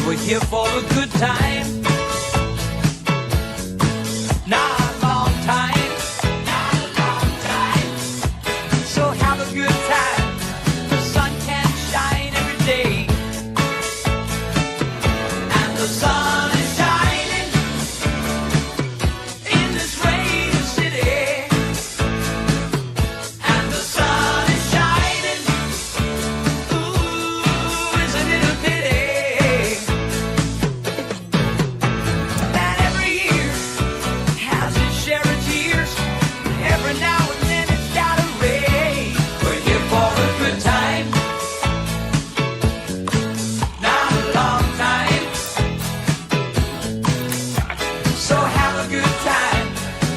We're here for a good time. Not a long time. Not a long time. So have a good time. The sun can shine every day. And the sun is shining in this rainy city. And the sun is shining. Ooh, isn't it a pity that every year has its share of tears? Every now and then it's gotta rain. We're here for a good time. Not a long time. So have a good time.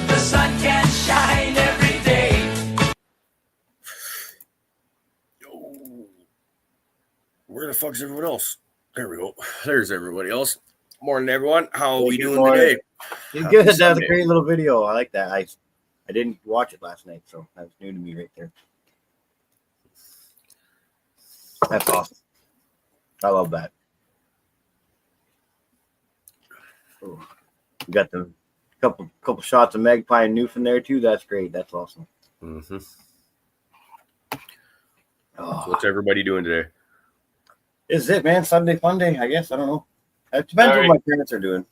The sun can shine every day. Where the fuck's everyone else? There we go. There's everybody else. Morning, everyone. How are we Good doing morning. today? You're Happy good. That was a Sunday. great little video. I like that. I didn't watch it last night, so that was new to me right there. That's awesome. I love that. Ooh. We got the couple shots of Magpie and Newf in there too. That's great. That's awesome. Mm-hmm. Oh, So what's everybody doing today? this is it, man. Sunday fun day, I guess. I don't know. It depends All what my parents are doing.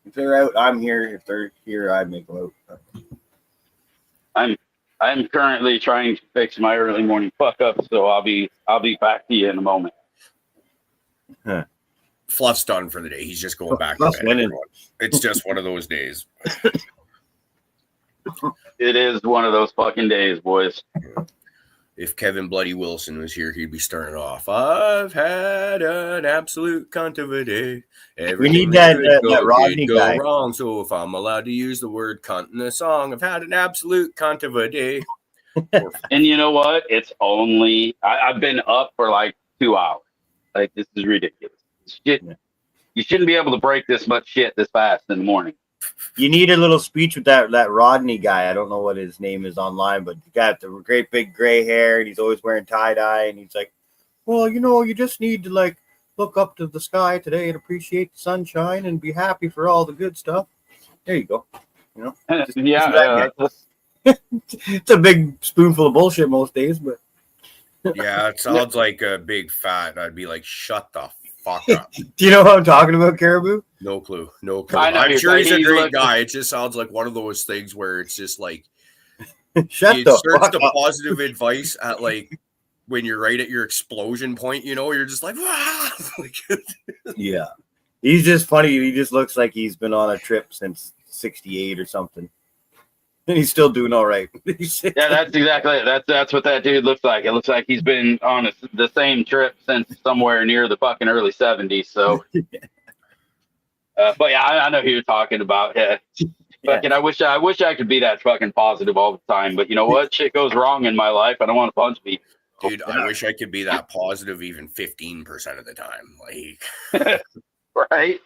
If they're out, I'm here. If they're here, I make them out. I'm currently trying to fix my early morning fuck up, so I'll be back to you in a moment. Fluff's done for the day. He's just going back to Fluff's bed. winning. Everyone. It's just one of those days. It is one of those fucking days, boys. If Kevin Bloody Wilson was here, he'd be starting off. I've had an absolute cunt of a day. We need that- could that Rodney did guy. wrong. So if I'm allowed to use the word cunt in the song, I've had an absolute cunt of a day. And you know what? It's only I've been up for like 2 hours. Like, this is ridiculous. Shit, you shouldn't be able to break this much shit this fast in the morning. You need a little speech with that Rodney guy. I don't know what his name is online, but he got the great big gray hair, and he's always wearing tie-dye, and he's like, well, you just need to, like, look up to the sky today and appreciate the sunshine and be happy for all the good stuff. There you go. Just Yeah, that guy. yeah. It's a big spoonful of bullshit most days, but Yeah, it sounds like a big fat. I'd be like, shut the fuck up. do you know what I'm talking about, Caribou? No clue. No clue. I know I'm you're sure he's a saying great look- guy. It just sounds like one of those things where it's just like Shut he the inserts fuck the up. positive advice at like when you're right at your explosion point, you're just like, ah! Yeah. He's just funny. He just looks like he's been on a trip since 68 or something. And he's still doing all right. Yeah, that's exactly it. That's what that dude looks like. It looks like he's been on the same trip since somewhere near the fucking early 70s. So, but yeah, I know who you're talking about. Yeah. Fucking, I wish I could be that fucking positive all the time. But you know what? Shit goes wrong in my life. I don't want to punch people. Dude, I wish I could be that positive even 15% of the time. Like, Right?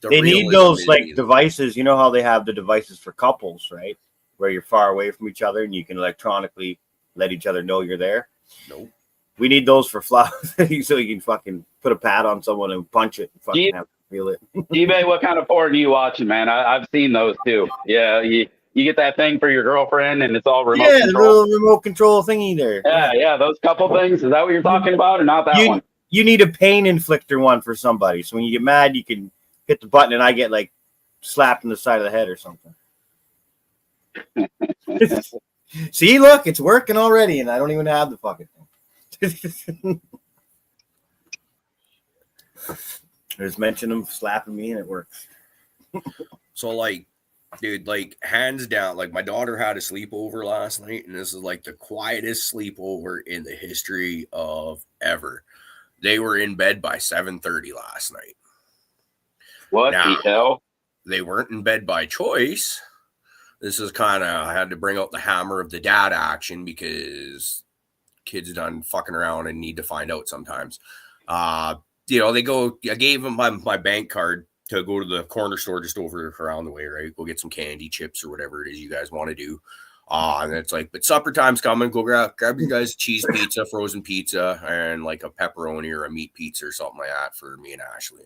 They need realism those is like easy. devices. You know how they have the devices for couples, right? Where you're far away from each other and you can electronically let each other know you're there. Nope. We need those for flowers so you can fucking put a pad on someone and punch it and fucking have to feel it. eBay, what kind of porn are you watching, man? I've seen those too. Yeah, you get that thing for your girlfriend and it's all remote Yeah, the control. little remote control thingy there. Yeah, those couple things. Is that what you're talking about, or not that one? You need a pain inflictor one for somebody. So when you get mad, you can hit the button and I get like slapped in the side of the head or something. See, look, it's working already, and I don't even have the fucking thing. I just mentioned him slapping me, and it works. So, like, dude, like, hands down, like, my daughter had a sleepover last night, and this is like the quietest sleepover in the history of ever. They were in bed by 7:30 last night. What Now, the hell? They weren't in bed by choice. This is kind of, I had to bring out the hammer of the dad action because kids done fucking around and need to find out sometimes. They go, I gave them my bank card to go to the corner store just over around the way, right? Go get some candy, chips, or whatever it is you guys want to do. And it's like, but supper time's coming. Go grab you guys a cheese pizza, frozen pizza, and like a pepperoni or a meat pizza or something like that for me and Ashley.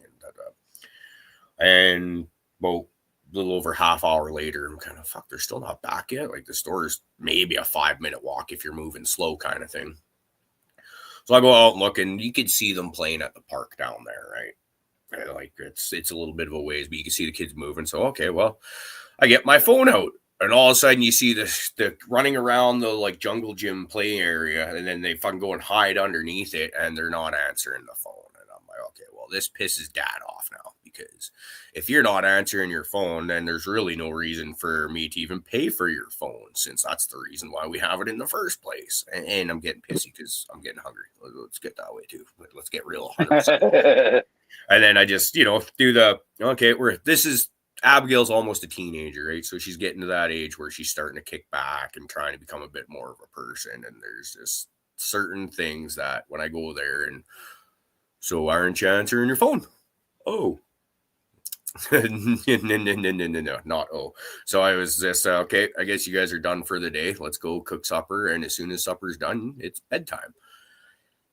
And about a little over half hour later, I'm kind of, fuck, they're still not back yet. Like the store's maybe a 5-minute walk if you're moving slow kind of thing. So I go out and look, and you could see them playing at the park down there, right? And like it's a little bit of a ways, but you can see the kids moving. So, okay, well, I get my phone out. And all of a sudden, you see the running around the like jungle gym play area, and then they fucking go and hide underneath it, and they're not answering the phone. And I'm like, okay, well, this pisses Dad off now, because if you're not answering your phone, then there's really no reason for me to even pay for your phone, since that's the reason why we have it in the first place. And I'm getting pissy because I'm getting hungry. Let's get that way too. Let's get real. 100%. And then I just, do the okay. This is. Abigail's almost a teenager, right? So she's getting to that age where she's starting to kick back and trying to become a bit more of a person. And there's just certain things that when I go there, and so why aren't you answering your phone? Oh, no, not oh. So I was just, okay, I guess you guys are done for the day. Let's go cook supper. And as soon as supper's done, it's bedtime.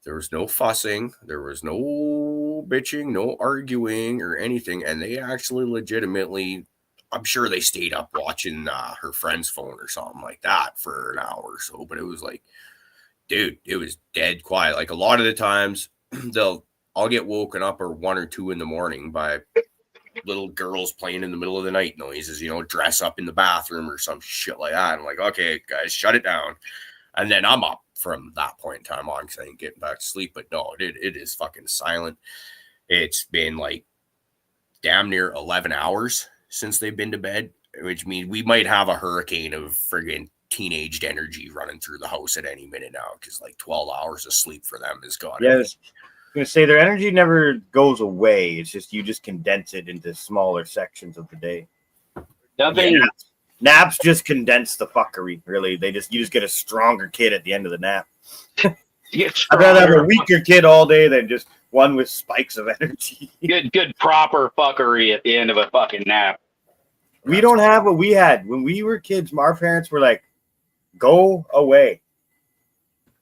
There was no fussing. There was no bitching, no arguing or anything. And they actually legitimately, I'm sure they stayed up watching her friend's phone or something like that for an hour or so. But it was like, dude, it was dead quiet. Like a lot of the times I'll get woken up or 1 or 2 in the morning by little girls playing in the middle of the night noises, dress up in the bathroom or some shit like that. I'm like, okay, guys, shut it down. And then I'm up from that point in time on because I ain't getting back to sleep. But no, it is fucking silent. It's been like damn near 11 hours since they've been to bed, which means we might have a hurricane of friggin' teenaged energy running through the house at any minute now, because like 12 hours of sleep for them is gone. Yeah, I was going to say their energy never goes away. It's just you just condense it into smaller sections of the day. Nothing. Yeah. Naps just condense the fuckery, really. You just get a stronger kid at the end of the nap. I'd rather have a weaker kid all day than just one with spikes of energy. Good proper fuckery at the end of a fucking nap. We don't have what we had when we were kids. Our parents were like, "Go away,"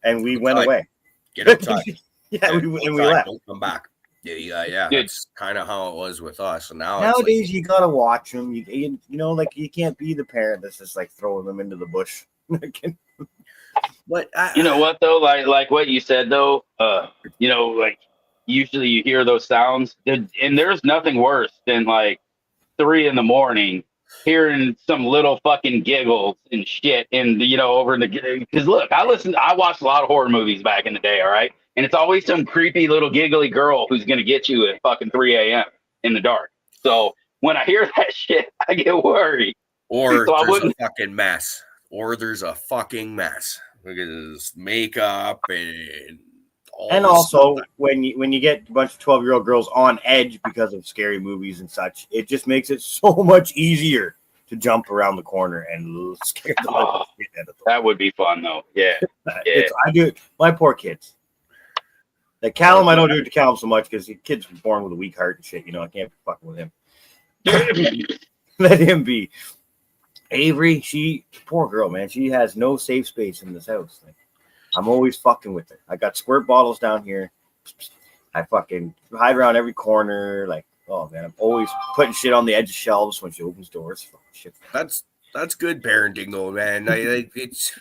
and we went away. Get outside. Yeah, we left. Don't come back. Yeah. Dude. That's kind of how it was with us. And now Nowadays, it's you gotta watch them. You can't be the parent that's just like throwing them into the bush. but You know what though? Like what you said though. Like usually you hear those sounds, and there's nothing worse than like 3 a.m. hearing some little fucking giggles and shit, and over in the, because look, I watched a lot of horror movies back in the day, all right, and it's always some creepy little giggly girl who's gonna get you at fucking 3 a.m. in the dark. So when I hear that shit, I get worried. Or So I there's wouldn't- a fucking mess. Or there's a fucking mess. Because makeup and And also, when you get a bunch of 12-year-old girls on edge because of scary movies and such, it just makes it so much easier to jump around the corner and scare the living shit out of them. That would be fun though. Yeah. I do it. My poor kids. Like Callum, I don't do it to Callum so much because the kid's born with a weak heart and shit. I can't be fucking with him. Let him be. Avery, poor girl, man. She has no safe space in this house. Like, I'm always fucking with her. I got squirt bottles down here. I fucking hide around every corner. Like, oh man, I'm always putting shit on the edge of shelves when she opens doors. Fucking shit. That's good parenting though, man. It's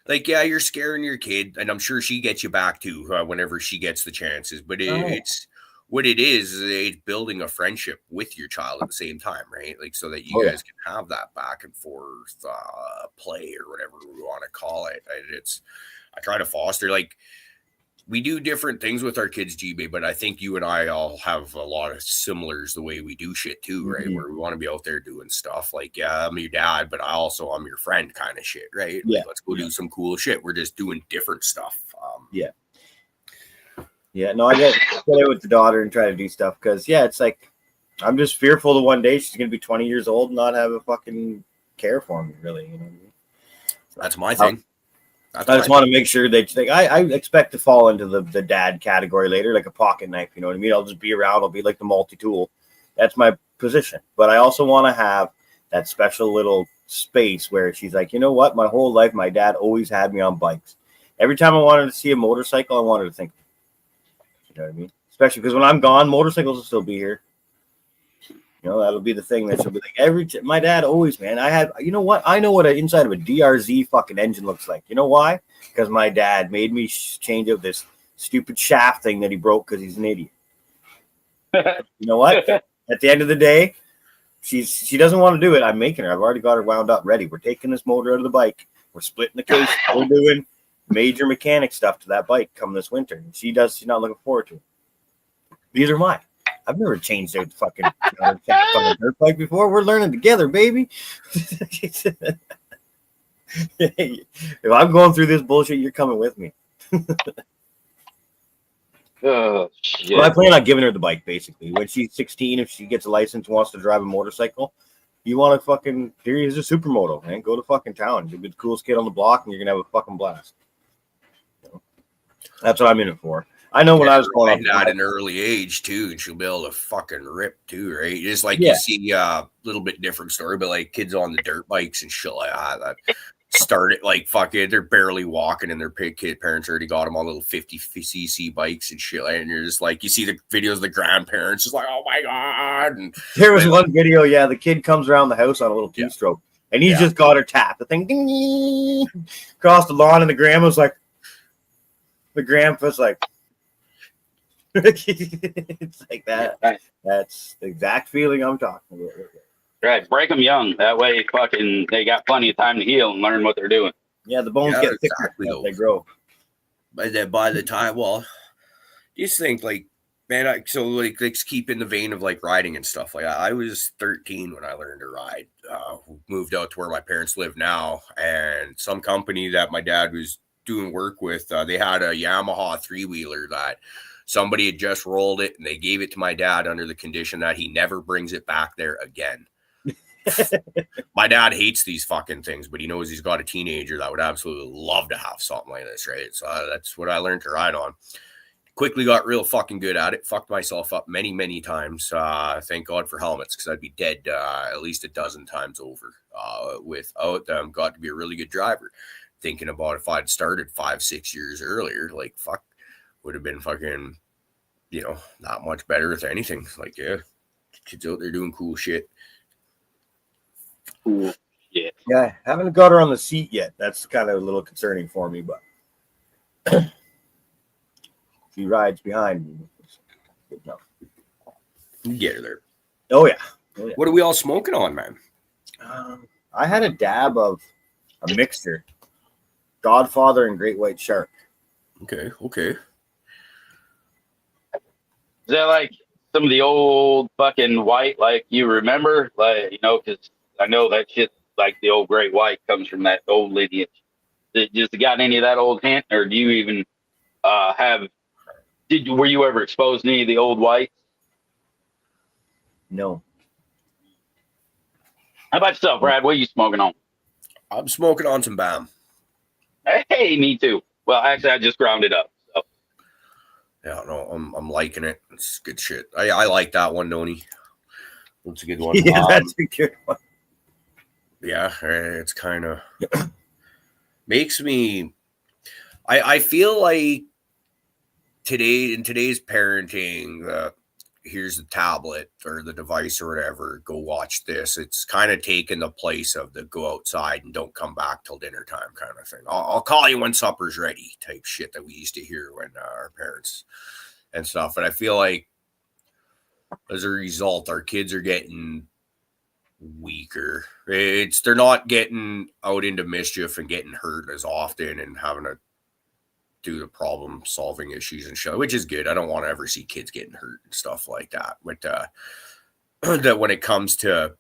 like, yeah, you're scaring your kid, and I'm sure she gets you back too whenever she gets the chances. But it's what it is it's building a friendship with your child at the same time, right? Like, so that you guys can have that back and forth play or whatever we want to call it. I try to foster, like, we do different things with our kids, GB, but I think you and I all have a lot of similars the way we do shit too, right? Mm-hmm. Where we want to be out there doing stuff like, yeah, I'm your dad, but I'm your friend kind of shit, right? Yeah. Like, let's go do some cool shit. We're just doing different stuff. Yeah, no, I get it with the daughter and try to do stuff because, it's like I'm just fearful that one day she's going to be 20 years old and not have a fucking care for me, really. You know what I mean? That's my thing. I just want to make sure that I expect to fall into the dad category later, like a pocket knife. You know what I mean? I'll just be around. I'll be like the multi-tool. That's my position. But I also want to have that special little space where she's like, you know what? My whole life, my dad always had me on bikes. Every time I wanted to see a motorcycle, I wanted to think. You know what I mean? Especially because when I'm gone, motorcycles will still be here. You know, that'll be the thing that she'll be like, my dad always, man, you know what? I know what an inside of a DRZ fucking engine looks like. You know why? Because my dad made me change out this stupid shaft thing that he broke because he's an idiot. You know what? At the end of the day, she doesn't want to do it. I'm making her. I've already got her wound up ready. We're taking this motor out of the bike. We're splitting the case. We're doing major mechanic stuff to that bike come this winter. And she's not looking forward to it. Neither am I. I've never changed out the fucking dirt bike before. We're learning together, baby. If I'm going through this bullshit, you're coming with me. Oh shit! Well, I plan on giving her the bike basically. When she's 16, if she gets a license and wants to drive a motorcycle, you want to fucking here's a supermoto, man. Go to fucking town. You'll be the coolest kid on the block, and you're gonna have a fucking blast. That's what I'm in it for. I know when I was growing up at an early age too, and she'll be able to fucking rip too, right? Just like Yeah. you see a little bit different story, but like kids on the dirt bikes and shit like that started like fucking, they're barely walking, and their kid parents already got them on little 50cc bikes and shit. And you're just like, you see the videos of the grandparents, just like, oh my god. And there was one video, yeah, the kid comes around the house on a little two-stroke, and he's just got her tapped. The thing ding, ding, across the lawn, and the grandpa's like, it's like that. Right. That's the exact feeling I'm talking about. Right, break them young. That way, fucking, they got plenty of time to heal and learn what they're doing. Yeah, the bones get thicker as they grow. By the time, well, you just think like, man, so like, let's keep in the vein of like riding and stuff. Like I was 13 when I learned to ride. Moved out to where my parents live now, and some company that my dad was doing work with, they had a Yamaha 3-wheeler that somebody had just rolled it, and they gave it to my dad under the condition that he never brings it back there again. My dad hates these fucking things, but he knows he's got a teenager that would absolutely love to have something like this, right? So that's what I learned to ride on. Quickly got real fucking good at it. Fucked myself up many times. Thank God for helmets, because I'd be dead at least a dozen times over without them. Got to be a really good driver. Thinking about if I'd started 5-6 years earlier, like fuck, would have been fucking, not much better if anything. Like, yeah, kids out there doing cool shit. Cool. Yeah. Yeah, haven't got her on the seat yet. That's kind of a little concerning for me, but she rides behind me. Good enough. You get her there. Oh yeah. What are we all smoking on, man? I had a dab of a mixture, Godfather and Great White Shark. Okay. Is that like some of the old fucking white, like you remember? Like, because I know that shit, like the old Great White comes from that old lineage. Just got any of that old hint, or do you even were you ever exposed to any of the old whites? No. How about yourself, Brad? What are you smoking on? I'm smoking on some BAM. Hey, me too. Well, actually, I just ground it up. So. Yeah, no, I'm liking it. It's good shit. I like that one, Noni. It's a good one. Yeah, that's a good one. Yeah, it's kind of makes me. I feel like in today's parenting, here's the tablet or the device or whatever, go watch this. It's kind of taken the place of the go outside and don't come back till dinner time kind of thing. I'll call you when supper's ready type shit that we used to hear when our parents and stuff. And I feel like as a result, our kids are getting weaker. They're not getting out into mischief and getting hurt as often and having to do the problem solving issues and shit, which is good. I don't want to ever see kids getting hurt and stuff like that. But that when it comes to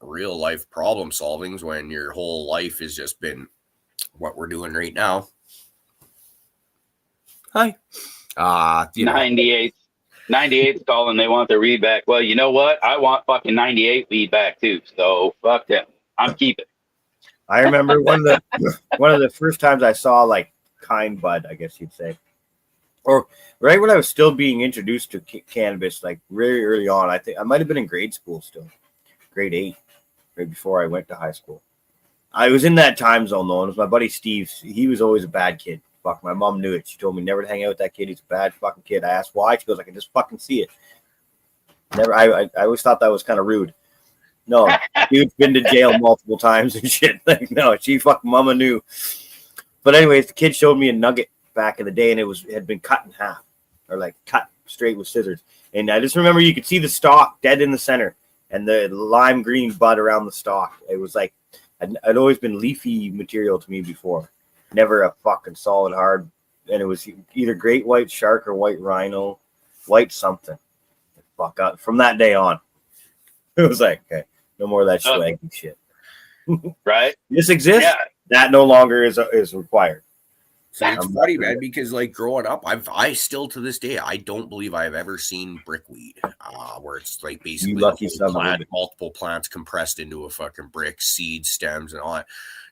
real life problem solvings, when your whole life has just been what we're doing right now. Hi. 98's calling. They want their weed back. Well, you know what? I want fucking 98 weed back too. So fuck them. I'm keeping. I remember one of the first times I saw like Kind Bud, I guess you'd say, or right when I was still being introduced to cannabis, like really early on. I think I might have been in grade school still, grade 8. right before I went to high school. I was in that time zone though, and it was my buddy Steve. He was always a bad kid. Fuck, my mom knew it. She told me never to hang out with that kid. He's a bad fucking kid. I asked why. She goes, I can just fucking see it. Never. I always thought that was kind of rude. No, dude's been to jail multiple times and shit. Like, no, she fucking mama knew. But anyways, the kid showed me a nugget back in the day, and it had been cut in half, or like cut straight with scissors. And I just remember you could see the stalk dead in the center, and the lime green bud around the stalk. It was like I'd always been leafy material to me before, never a fucking solid hard. And it was either great white shark or white rhino, white something. Fuck up. From that day on, it was like, okay, no more of that swaggy shit. Right? This exists. Yeah. That no longer is required. So it's funny, man, because like growing up, I still to this day, I don't believe I've ever seen brickweed, where it's like basically lucky the whole son of a plant, bitch. multiple plants compressed into a fucking brick, seeds, stems, and all that.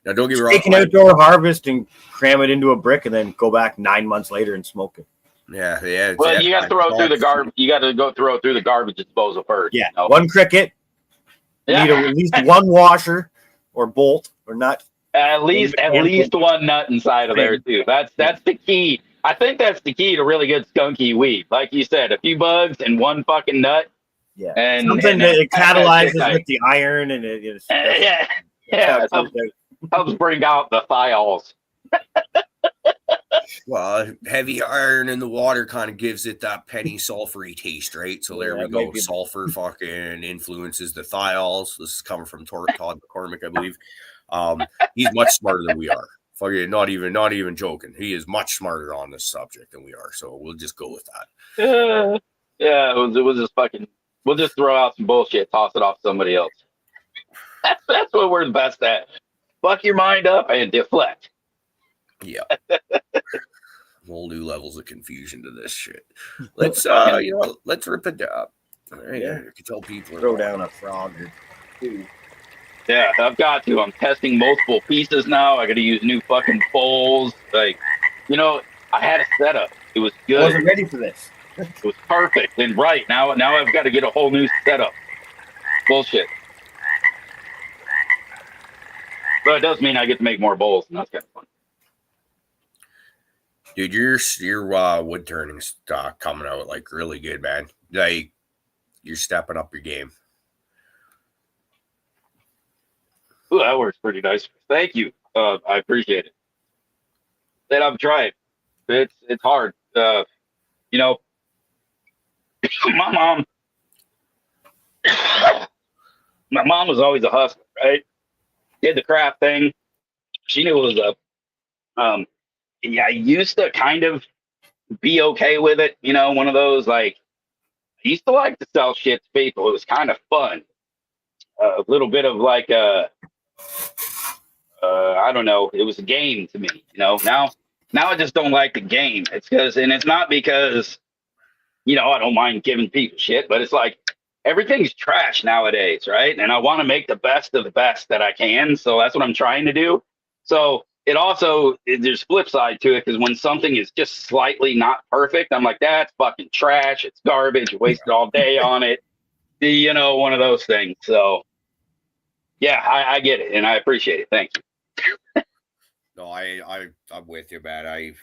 Now, don't get me wrong. Take an outdoor harvest and cram it into a brick, and then go back 9 months later and smoke it. Yeah. Well, you got to throw it through the garbage. You got to go throw it through the garbage disposal first. Yeah, you know? one cricket. Yeah. Need at least one washer or bolt or nut. At least one nut inside of there too. That's the key. I think that's the key to really good skunky weed. Like you said, a few bugs and one fucking nut. Yeah, And something and that it catalyzes like, with the iron and it. yeah, That's how yeah. it Helps bring out the thiols. Well, heavy iron in the water kind of gives it that penny sulfury taste, right? So there Yeah, we go. maybe. Sulfur fucking influences the thiols. This is coming from Todd McCormick, I believe. He's much smarter than we are. Fucking not even joking. He is much smarter on this subject than we are. So we'll just go with that. Yeah, it was just fucking. We'll just throw out some bullshit, toss it off somebody else. That's what we're the best at. Fuck your mind up and deflect. Yeah. Whole new levels of confusion to this shit. Let's let's rip it up. All right, Yeah. you can tell people Throw down a frog or two. Yeah, I've got to. I'm testing multiple pieces now. I got to use new fucking bowls. Like, I had a setup. It was I good. wasn't ready for this. It was perfect and right. Now I've got to get a whole new setup. Bullshit. But it does mean I get to make more bowls, and that's kind of fun. Dude, your wood turning stock coming out like really good, man. Like you're stepping up your game. Ooh, that works pretty nice. Thank you. I appreciate it. That I've tried. It's hard. My mom was always a hustler, right? Did the craft thing. She knew it was up. I used to kind of be okay with it. One of those like I used to like to sell shit to people. It was kind of fun. A little bit of like I don't know. It was a game to me. Now I just don't like the game. It's not because I don't mind giving people shit, but it's like everything's trash nowadays, right? And I want to make the best of the best that I can. So that's what I'm trying to do. So there's flip side to it, because when something is just slightly not perfect, I'm like, that's fucking trash. It's garbage. You wasted all day on it. One of those things. So yeah, I get it and I appreciate it. Thank you. No, I'm with you, man.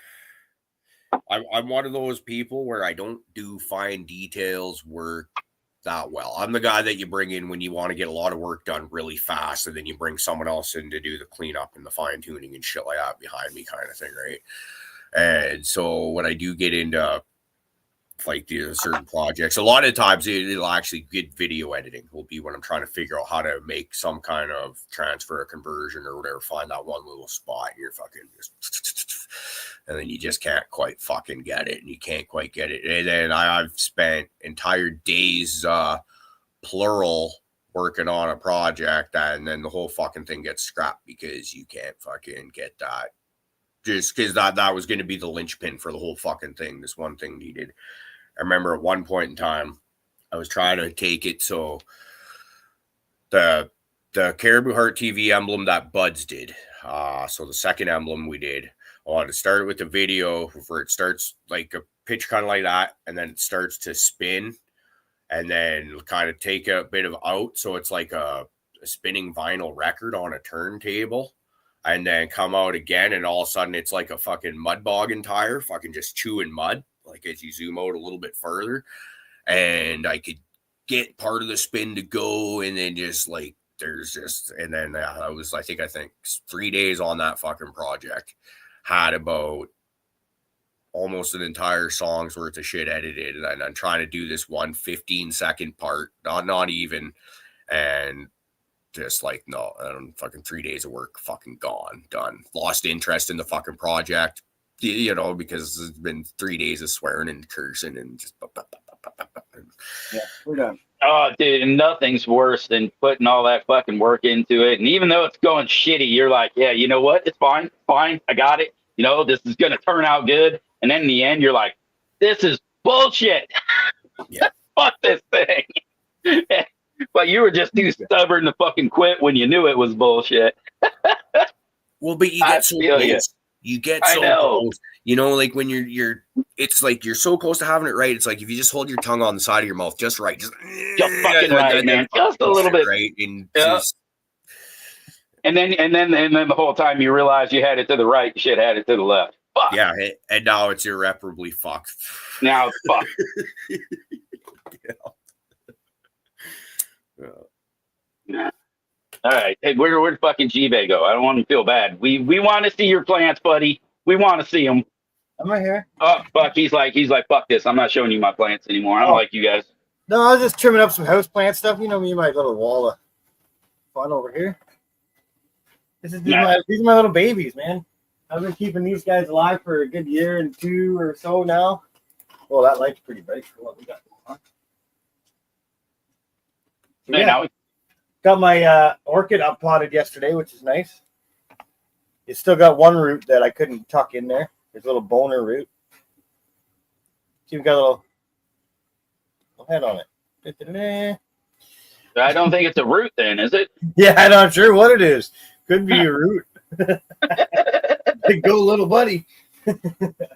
I'm one of those people where I don't do fine details work that well. I'm the guy that you bring in when you want to get a lot of work done really fast, and then you bring someone else in to do the cleanup and the fine tuning and shit like that behind me, kind of thing, right? And so when I do get into like the certain projects, a lot of times it'll actually get video editing will be when I'm trying to figure out how to make some kind of transfer or conversion or whatever, find that one little spot and you're fucking just, and then you just can't quite fucking get it and you can't quite get it. And then I've spent entire days plural working on a project, and then the whole fucking thing gets scrapped because you can't fucking get that, just because that was going to be the linchpin for the whole fucking thing. This one thing needed. I remember at one point in time, I was trying to take it. So the Caribou Heart TV emblem that Buds did. So the second emblem we did, I wanted to start with the video where it starts like a pitch kind of like that, and then it starts to spin, and then kind of take a bit of out. So it's like a spinning vinyl record on a turntable and then come out again, and all of a sudden it's like a fucking mud bogging tire, fucking just chewing mud, like as you zoom out a little bit further. And I could get part of the spin to go, and then just like there's just, and then I think 3 days on that fucking project, had about almost an entire song's worth of shit edited, and I'm trying to do this one 15-second part, not even, and just like, no, fucking 3 days of work, fucking gone, done, lost interest in the fucking project, because it's been 3 days of swearing and cursing and just. Yeah, we're done. Oh, dude, nothing's worse than putting all that fucking work into it. And even though it's going shitty, you're like, yeah, you know what? It's fine. I got it. This is going to turn out good. And then in the end, you're like, this is bullshit. Yeah. Fuck this thing. But you were just too stubborn to fucking quit when you knew it was bullshit. Well, but you get so close. You get so close. Like when you're it's like you're so close to having it right. It's like if you just hold your tongue on the side of your mouth just right, just fucking right, man. Just a little bit right, and and then the whole time you realize you had it to the right, shit had it to the left. Fuck. Yeah, and now it's irreparably fucked. Now it's fucked. Yeah. All right, hey, where'd fucking G-Bay go? I don't want him to feel bad. We want to see your plants, buddy. We want to see them. I'm right here. Oh fuck, he's like, fuck this. I'm not showing you my plants anymore. I don't like you guys. No, I was just trimming up some house plant stuff. Me and my little wall of fun over here. These are my little babies, man. I've been keeping these guys alive for a good year and two or so now. Well, that light's pretty bright for what we got going on. Man, now got my orchid up potted yesterday, which is nice. It's still got one root that I couldn't tuck in there. There's a little boner root. See, we've got a little head on it. I don't think it's a root then, is it? Yeah, I'm not sure what it is. Could be a root. Go, little buddy.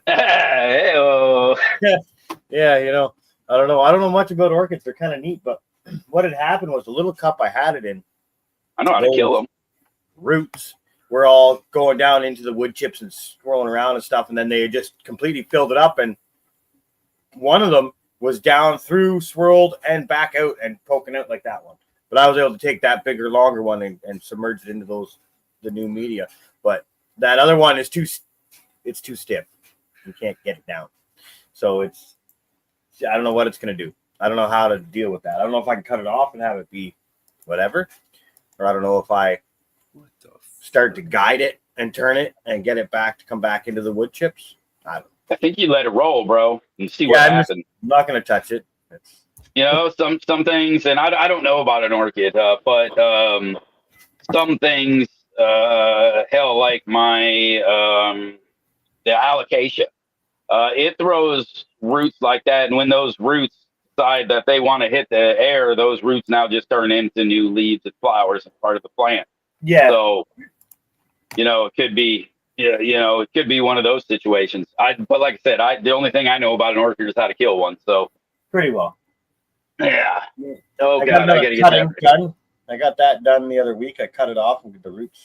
Hey-oh. Yeah, I don't know. I don't know much about orchids. They're kind of neat, but what had happened was the little cup I had it in. I know how to kill them. Roots were all going down into the wood chips and swirling around and stuff, and then they just completely filled it up, and one of them was down through, swirled, and back out and poking out like that one. But I was able to take that bigger, longer one and submerge it into the new media. But that other one is too stiff. You can't get it down. So I don't know what it's going to do. I don't know how to deal with that. I don't know if I can cut it off and have it be whatever. Or I don't know if I start to guide it and turn it and get it back to come back into the wood chips. I think you let it roll, bro, and see what happens. I'm not going to touch it. Some things, and I don't know about an orchid, but some things, hell, like the alocasia, it throws roots like that, and when those roots decide that they want to hit the air, those roots now just turn into new leaves and flowers as part of the plant. Yeah. So, it could be. It could be one of those situations. But like I said, the only thing I know about an orchid is how to kill one. So pretty well. Yeah. Oh god, I gotta get that done. I got that done the other week. I cut it off and get the roots.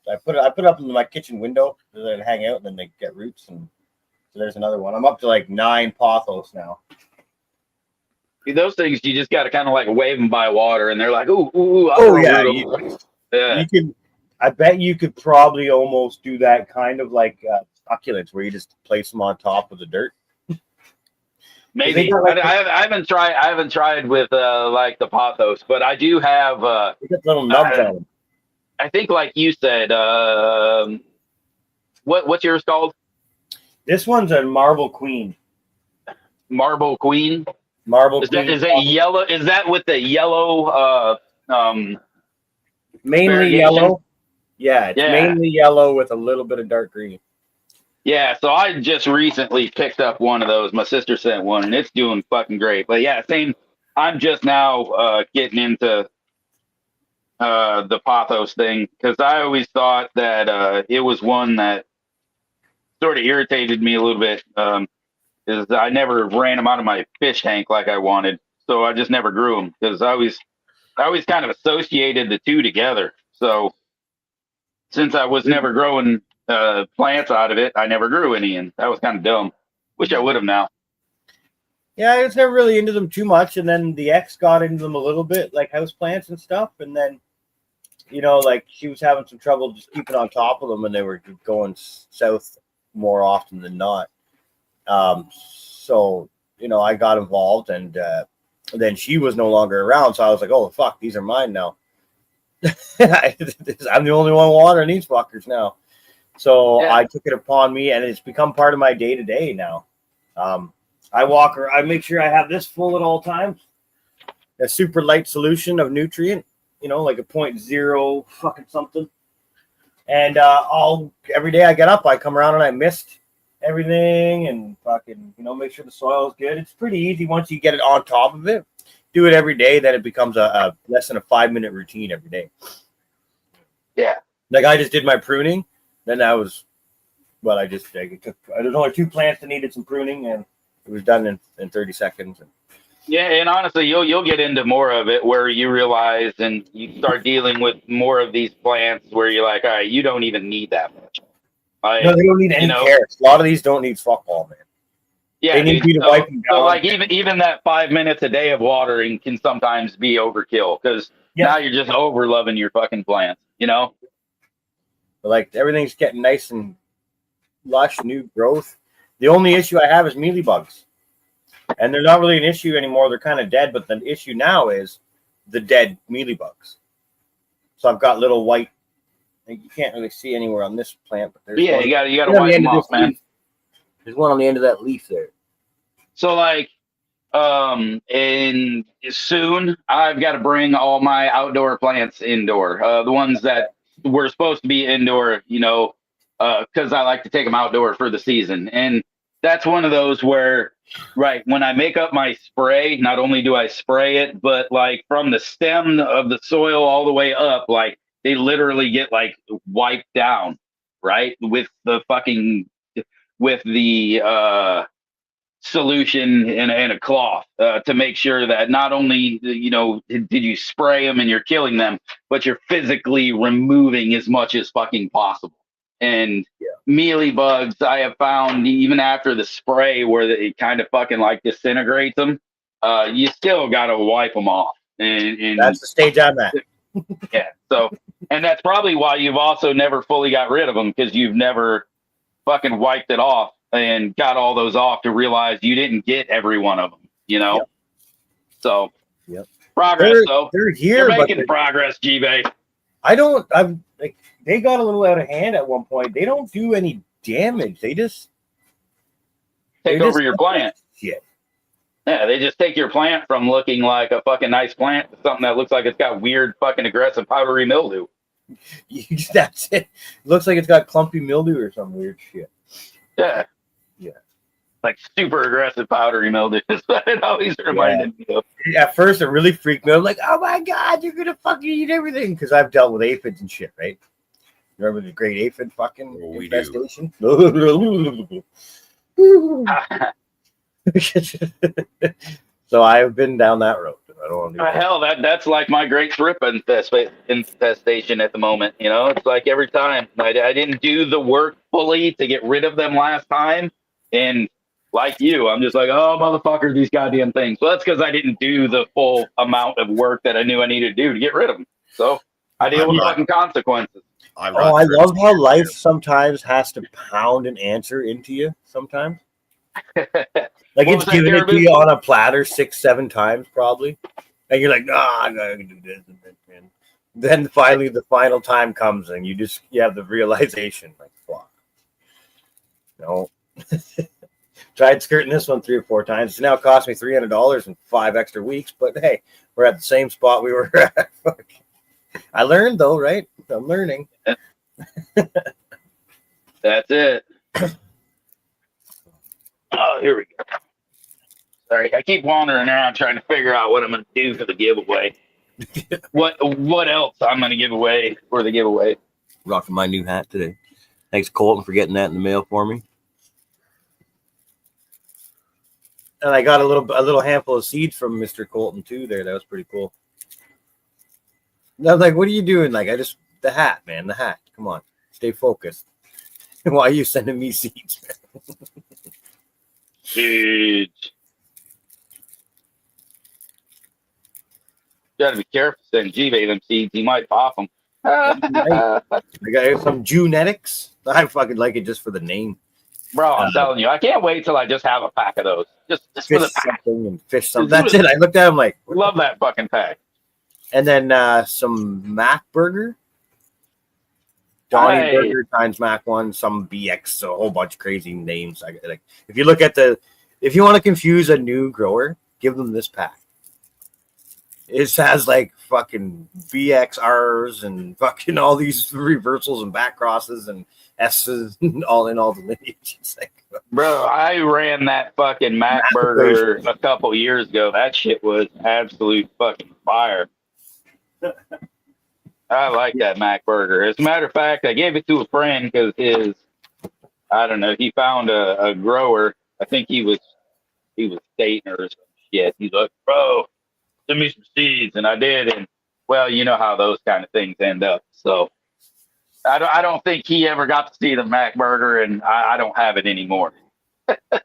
I put it up in my kitchen window so they hang out and then they get roots. And so there's another one. I'm up to like 9 pothos now. Those things you just got to kind of like wave them by water, and they're like, ooh, yeah. Yeah. You can. I bet you could probably almost do that kind of like succulents, where you just place them on top of the dirt. Maybe I haven't tried with like the pothos, but I do have little nubs on them. I think, like you said, what's yours called? This one's a Marble Queen. Marble Queen. Marble Queen. Is that yellow? Is that with the yellow? Mainly variation? yellow. Yeah, it's mainly yellow with a little bit of dark green. Yeah, so I just recently picked up one of those. My sister sent one, and it's doing fucking great. But yeah, same. I'm just now getting into the pothos thing, because I always thought that it was one that sort of irritated me a little bit. Is I never ran them out of my fish tank like I wanted, so I just never grew them, because I always kind of associated the two together. So since I was never growing plants out of it, I never grew any, and that was kind of dumb. Wish I would have now. Yeah, I was never really into them too much, and then the ex got into them a little bit, like house plants and stuff, and then, you know, like she was having some trouble just keeping on top of them, and they were going south more often than not. So, you know, I got involved, and then she was no longer around, so I was like, oh, fuck, these are mine now. I'm the only one watering these fuckers now. So Yeah. I took it upon me, and it's become part of my day-to-day now. I make sure I have this full at all times. A super light solution of nutrient, you know, like a 0.0 fucking something. And every day I get up, I come around and I mist everything and fucking, you know, make sure the soil is good. It's pretty easy once you get it on top of it. Do it every day, then it becomes a less than a 5-minute routine every day. Yeah. Like I just did my pruning, then that was what I just did. There's only 2 plants that needed some pruning, and it was done in 30 seconds. Yeah, and honestly, you'll get into more of it where you realize and you start dealing with more of these plants where you're like, all right, you don't even need that much. Like, No, they don't need any care. A lot of these don't need fuck all, man. yeah, they need dude, you to wipe them down. So like even that 5 minutes a day of watering can sometimes be overkill because now you're just over loving your fucking plants, you know? But like everything's getting nice and lush, new growth. The only issue I have is mealybugs. And they're not really an issue anymore. They're kind of dead, but the issue now is the dead mealybugs. So I've got little white. You can't really see anywhere on this plant, but there's you got to wipe them off, man. There's one on the end of that leaf there. So like, and soon I've got to bring all my outdoor plants indoor. The ones that were supposed to be indoor, you know, because I like to take them outdoor for the season, and that's one of those where. Right. When I make up my spray, not only do I spray it, but like from the stem of the soil all the way up, like they literally get like wiped down, right? With the solution in a cloth to make sure that not only, you know, did you spray them and you're killing them, but you're physically removing as much as fucking possible. And mealy bugs, I have found even after the spray where it kind of fucking like disintegrates them, you still got to wipe them off. And that's the stage I'm at. Yeah. So, and that's probably why you've also never fully got rid of them because you've never fucking wiped it off and got all those off to realize you didn't get every one of them, you know? Yep. So, progress, though. They're here. You're making progress, G-Bay. I'm like, they got a little out of hand at one point. They don't do any damage. They just take over your plant. Shit. Yeah, they just take your plant from looking like a fucking nice plant to something that looks like it's got weird fucking aggressive powdery mildew. That's it. Looks like it's got clumpy mildew or some weird shit. Yeah. Yeah. Like super aggressive powdery mildew is what it always reminded me of. At first, it really freaked me out. I'm like, oh my God, you're going to fucking eat everything. Because I've dealt with aphids and shit, right? Remember the great aphid fucking infestation? So I've been down that road. I don't want to do that. Hell, that's like my great thrip infestation at the moment. You know, it's like every time I didn't do the work fully to get rid of them last time. And like you, I'm just like, oh, motherfucker, these goddamn things. Well, that's because I didn't do the full amount of work that I knew I needed to do to get rid of them. So I deal with fucking consequences. I love how life sometimes has to pound an answer into you sometimes. Like it's giving it to you on a platter 6-7 times probably. And you're like, I gotta do this. And then finally the final time comes and you have the realization, like, fuck. No. Tried skirting this one 3 or 4 times. It's now cost me $300 and 5 extra weeks, but hey, we're at the same spot we were at. I learned though, right? I'm learning. That's it. Oh, here we go. Sorry, I keep wandering around trying to figure out what I'm going to do for the giveaway. What else I'm going to give away for the giveaway? Rocking my new hat today. Thanks, Colton, for getting that in the mail for me. And I got a little handful of seeds from Mr. Colton too there. That was pretty cool. I'm like, what are you doing? Like, the hat, man, the hat. Come on, stay focused. Why are you sending me seeds, man? Huge. Gotta be careful sending G-Bay them seeds. He might pop them. I got some Junetics. I fucking like it just for the name. Bro, I'm telling you, I can't wait till I just have a pack of those. Just for Fish the pack. something and fish something. That's it. I looked at him like, Love that fucking pack. and then some Mac Burger. Donnie Hey. Burger times Mac 1, some BX, a whole bunch of crazy names. Like if you look at if you want to confuse a new grower, give them this pack. It has like fucking BXRs and fucking all these reversals and back crosses and S's and all the lineage. It's like, Bro, I ran that fucking Mac Burger a couple years ago. That shit was absolute fucking fire. I like that Mac Burger. As a matter of fact, I gave it to a friend because I don't know, he found a grower. I think he was dating or some shit. He's like, bro, send me some seeds, and I did. And well, you know how those kind of things end up. So I don't think he ever got to see the Mac Burger, and I don't have it anymore.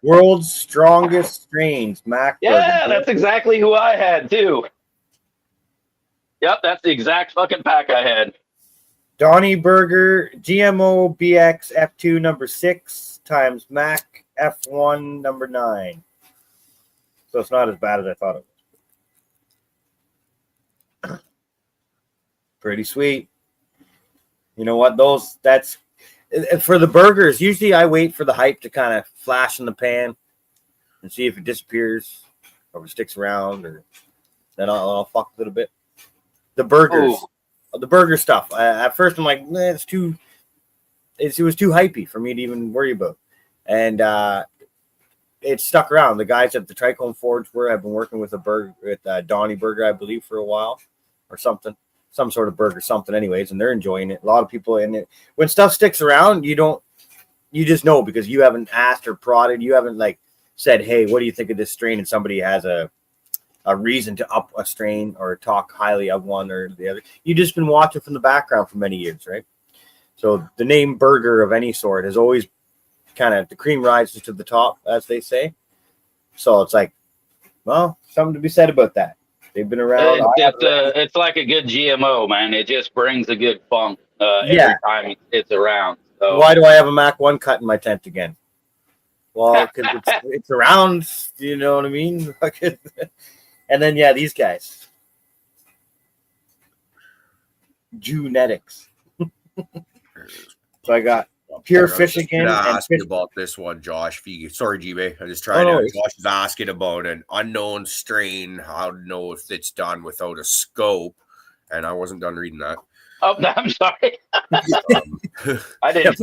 world's strongest strains, Mac Yeah, Burger. that's exactly who I had too. Yep, that's the exact fucking pack I had. Donnie Burger, GMO BX F2 number 6 times Mac F1 number 9. So it's not as bad as I thought it was. Pretty sweet. You know what? That's for the burgers. Usually I wait for the hype to kind of flash in the pan and see if it disappears or if it sticks around, or then I'll fuck a little bit. The burgers. Ooh. The burger stuff. At first, I'm like, it was too hypey for me to even worry about, and it stuck around. The guys at the Trichome Forge have been working with Donnie Burger, I believe, for a while, or something, some sort of burger, something, anyways, and they're enjoying it. A lot of people in it. When stuff sticks around, you just know because you haven't asked or prodded, you haven't like said, hey, what do you think of this strain? And somebody has a reason to up a strain or talk highly of one or the other. You've just been watching from the background for many years, right? So the name burger of any sort has always kind of, the cream rises to the top, as they say. So it's like, well, something to be said about that. They've been around. It's like a good GMO, man. It just brings a good funk every time it's around. So. Why do I have a Mac 1 cut in my tent again? Well, because it's around, you know what I mean? And then, yeah, these guys. Junetics. So I got Pure Fish again. Ask you about this one, Josh. Sorry, G-Bay. I just tried to. Josh is asking about an unknown strain. How to know if it's done without a scope. And I wasn't done reading that. Oh, no, I'm sorry. I didn't.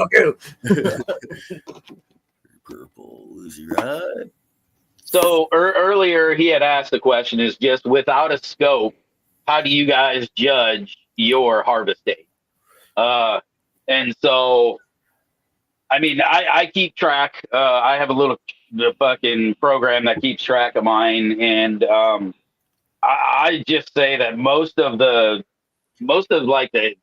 Purple, is he right? So earlier he had asked the question is just without a scope, how do you guys judge your harvest date? And so, I mean, I keep track. I have a little fucking program that keeps track of mine. And I just say that most of like the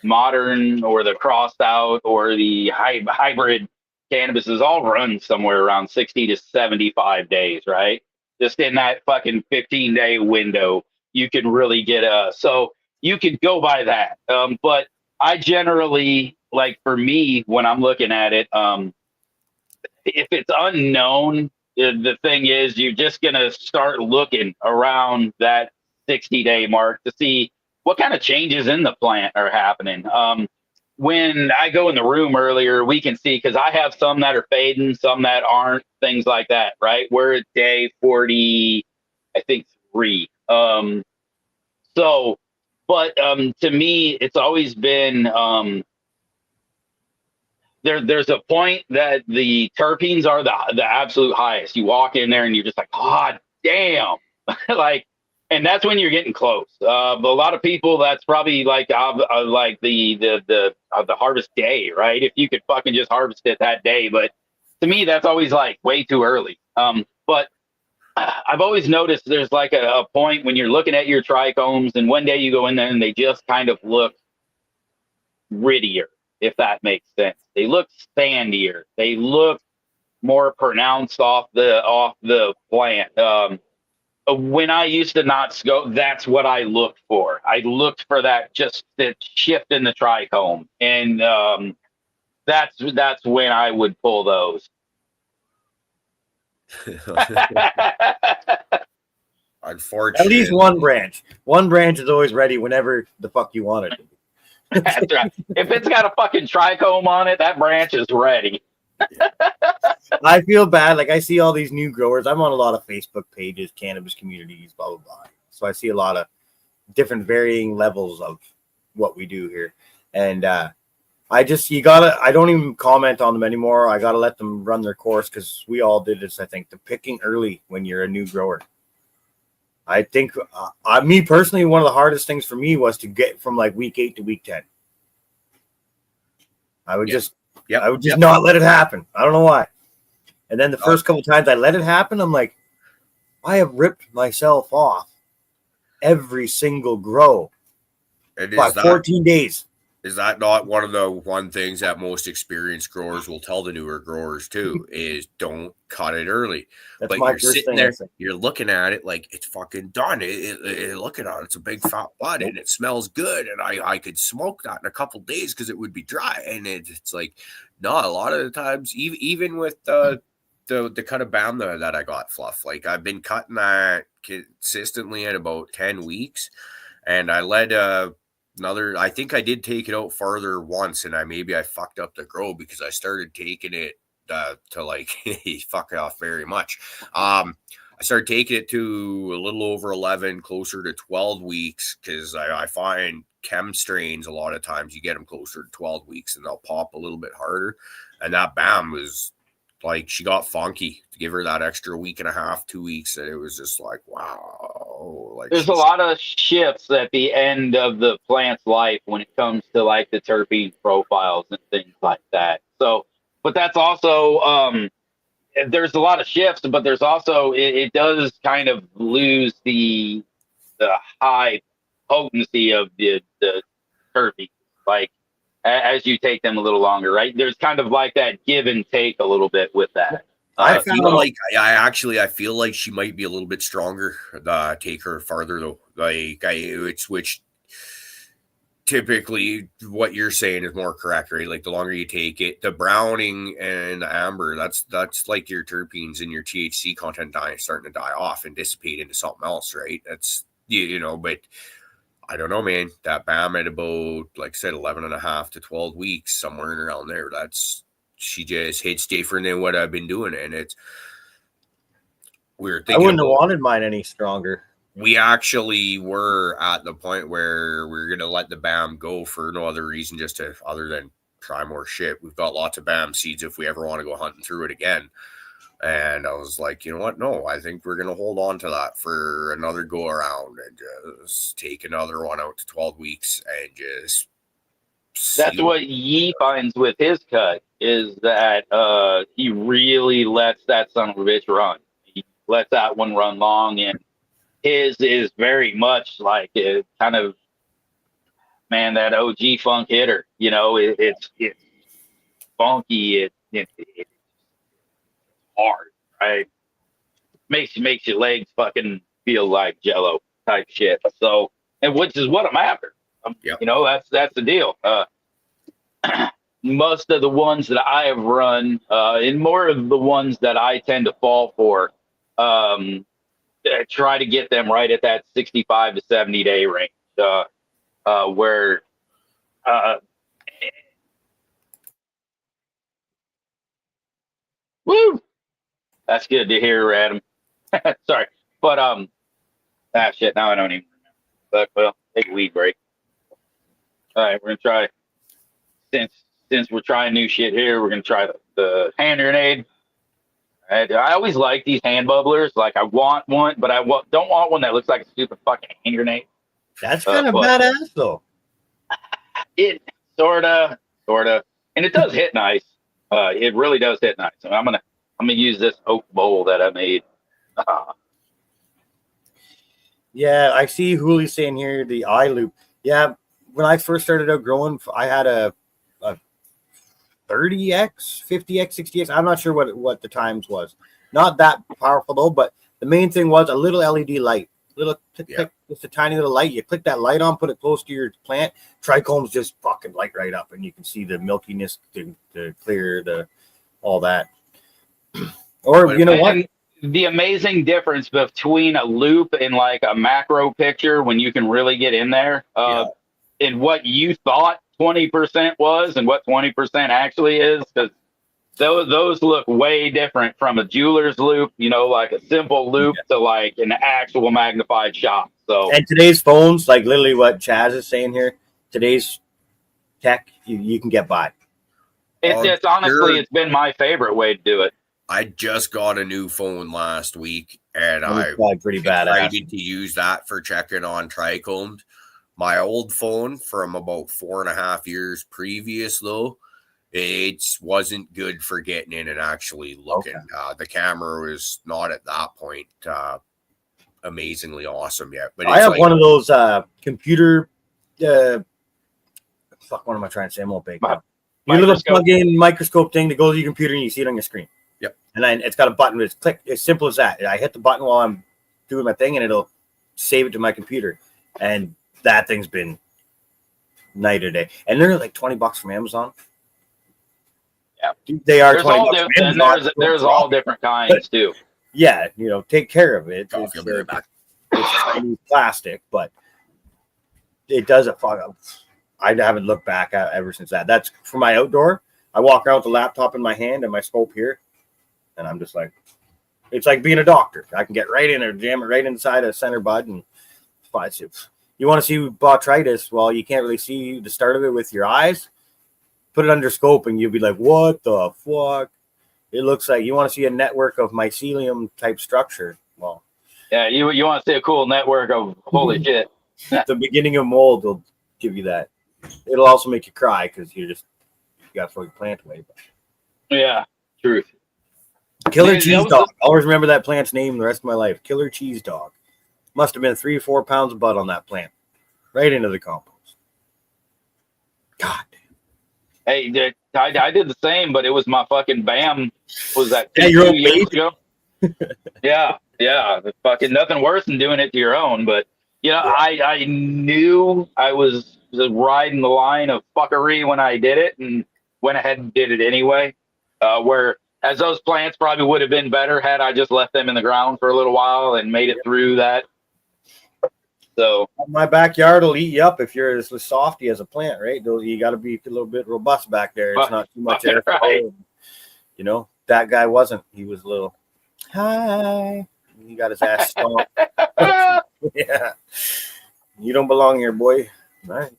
modern or the crossed out or the hybrid cannabis is all run somewhere around 60 to 75 days, right? Just in that fucking 15-day window, you can really get so you could go by that. But I generally, like for me, when I'm looking at it, if it's unknown, the thing is you're just going to start looking around that 60-day mark to see what kind of changes in the plant are happening. When I go in the room earlier, we can see, because I have some that are fading, some that aren't, things like that, right? We're at day 40, I think 3. So, but to me, it's always been there's a point that the terpenes are the absolute highest. You walk in there and you're just like, God damn, like. And that's when you're getting close. But a lot of people, that's probably like the harvest day, right? If you could fucking just harvest it that day. But to me, that's always like way too early. But I've always noticed there's like a point when you're looking at your trichomes, and one day you go in there and they just kind of look grittier, if that makes sense. They look sandier. They look more pronounced off the plant. When I used to not scope, that's what I looked for. I looked for that shift in the trichome, and that's when I would pull those. Unfortunately, At least one branch. One branch is always ready whenever the fuck you want it. That's right. If it's got a fucking trichome on it, that branch is ready. I feel bad. Like I see all these new growers. I'm on a lot of Facebook pages, cannabis communities, blah blah blah. So I see a lot of different varying levels of what we do here, and I don't even comment on them anymore. I gotta let them run their course because we all did this. I think the picking early when you're a new grower. I think me personally, one of the hardest things for me was to get from like week 8 to week 10. I would just not let it happen. I don't know why. And then the first couple times I let it happen, I'm like, I have ripped myself off every single grow by 14 days. Is that not one of the things that most experienced growers will tell the newer growers too? Is don't cut it early. That's but my you're first sitting thing. there, you're looking at it like it's fucking done. Look at it, it's a big fat bud and it smells good, and I could smoke that in a couple days because it would be dry. And it's like, no, a lot of the times, even with the cut of BAM that I got, Fluff, like I've been cutting that consistently at about 10 weeks, and I led I think I did take it out farther once, and I fucked up the grow because I started taking it to like fuck off very much. I started taking it to a little over 11, closer to 12 weeks, because I find chem strains a lot of times you get them closer to 12 weeks and they'll pop a little bit harder. And that BAM was like, she got funky to give her that extra week and a half, 2 weeks, and it was just like, wow. Like, there's a lot of shifts at the end of the plant's life when it comes to like the terpene profiles and things like that. So, but that's also there's a lot of shifts, but there's also it does kind of lose the high potency of the terpene, like as you take them a little longer, right? There's kind of like that give and take a little bit with that. I feel like she might be a little bit stronger. Take her farther though. Which typically what you're saying is more correct, right? Like the longer you take it, the browning and the amber, that's like your terpenes and your THC content starting to die off and dissipate into something else, right? That's but I don't know, man. That BAM at about, like I said, 11 and a half to 12 weeks, somewhere in around there. She just hits different than what I've been doing, and it's weird. I wouldn't have wanted mine any stronger. We actually were at the point where we're gonna let the BAM go for no other reason, other than try more shit. We've got lots of BAM seeds if we ever want to go hunting through it again. And I was like, you know what? No, I think we're gonna hold on to that for another go around and just take another one out to 12 weeks and just. That's what Yi finds with his cut, is that he really lets that son of a bitch run. He lets that one run long, and his is very much like a kind of, man, that OG funk hitter. It's funky. It's hard, right? Makes your legs fucking feel like Jello type shit. So, and which is what I'm after. Yep. That's the deal. Most of the ones that I have run, and more of the ones that I tend to fall for, try to get them right at that 65 to 70 day range, where woo, that's good to hear, Adam. Sorry, but shit. Now I don't even remember. But well, take a weed break. All right, we're gonna try. Since we're trying new shit here, we're gonna try the hand grenade. I always like these hand bubblers. Like I want one, but don't want one that looks like a stupid fucking hand grenade. That's kind of badass though. It sorta, and it does hit nice. It really does hit nice. So I'm gonna use this oak bowl that I made. Yeah, I see Hooli saying here the eye loop. Yeah, when I first started out growing, I had a 30x, 50x, 60x. I'm not sure what the times was. Not that powerful though, but the main thing was a little LED light. Little click, Yeah. click, just a tiny little light. You click that light on, put it close to your plant. Trichomes just fucking light right up, and you can see the milkiness, the clear, the all that. Or But you know what? And the amazing difference between a loop and like a macro picture when you can really get in there, and what you thought 20% was and what 20% actually is, because those look way different from a jeweler's loop, you know, like a simple loop to like an actual magnified shot. So And today's phones, like literally what Chaz is saying here, today's tech, you can get by. it's honestly, it's been my favorite way to do it. I just got a new phone last week, and I It's probably pretty badass. decided to use that for checking on trichomes. My old phone from about 4.5 years previous, though, it wasn't good for getting in and actually looking. The camera was not at that point amazingly awesome yet. But I have one of those computer. Fuck, what am I trying to say? I'm all big. Your little Microscope. plug-in microscope thing that goes to your computer and you see it on your screen. Yep. And then it's got a button. It's click. As simple as that. I hit the button while I'm doing my thing, and it'll save it to my computer. And that thing's been night or day. And they're like $20 from Amazon. Yeah. They are There's 20 all bucks different, from and Amazon. there's all different kinds too. Yeah, you know, take care of it. I'll be right back. It's plastic, but it does it. I haven't looked back at ever since that. That's for my outdoor. I walk around with the laptop in my hand and my scope here, and I'm just like, it's like being a doctor. I can get right in there, jam it right inside a center bud, and you want to see botrytis? Well, you can't really see the start of it with your eyes. Put it under scope, and you'll be like, "What the fuck?" It looks like you want to see a network of mycelium type structure. Well, Yeah, you want to see a cool network of holy shit. the beginning of mold will give you that. It'll also make you cry because you got to throw your plant away. Yeah, truth. Killer Man, cheese that was dog. I always remember that plant's name the rest of my life. Killer cheese dog. Must have been 3 or 4 pounds of bud on that plant, right into the compost. God damn. Hey, I did the same, but it was my fucking BAM. Was that Yeah, 2 your own years baby. ago? yeah. The fucking nothing worse than doing it to your own. But I knew I was riding the line of fuckery when I did it, and went ahead and did it anyway. Whereas those plants probably would have been better had I just left them in the ground for a little while and made it through that. So My backyard will eat you up if you're as softy as a plant, right? You got to be a little bit robust back there. It's not too much air. Right. You know, that guy wasn't. He was a little, hi. He got his ass stomped. Yeah. You don't belong here, boy. All right.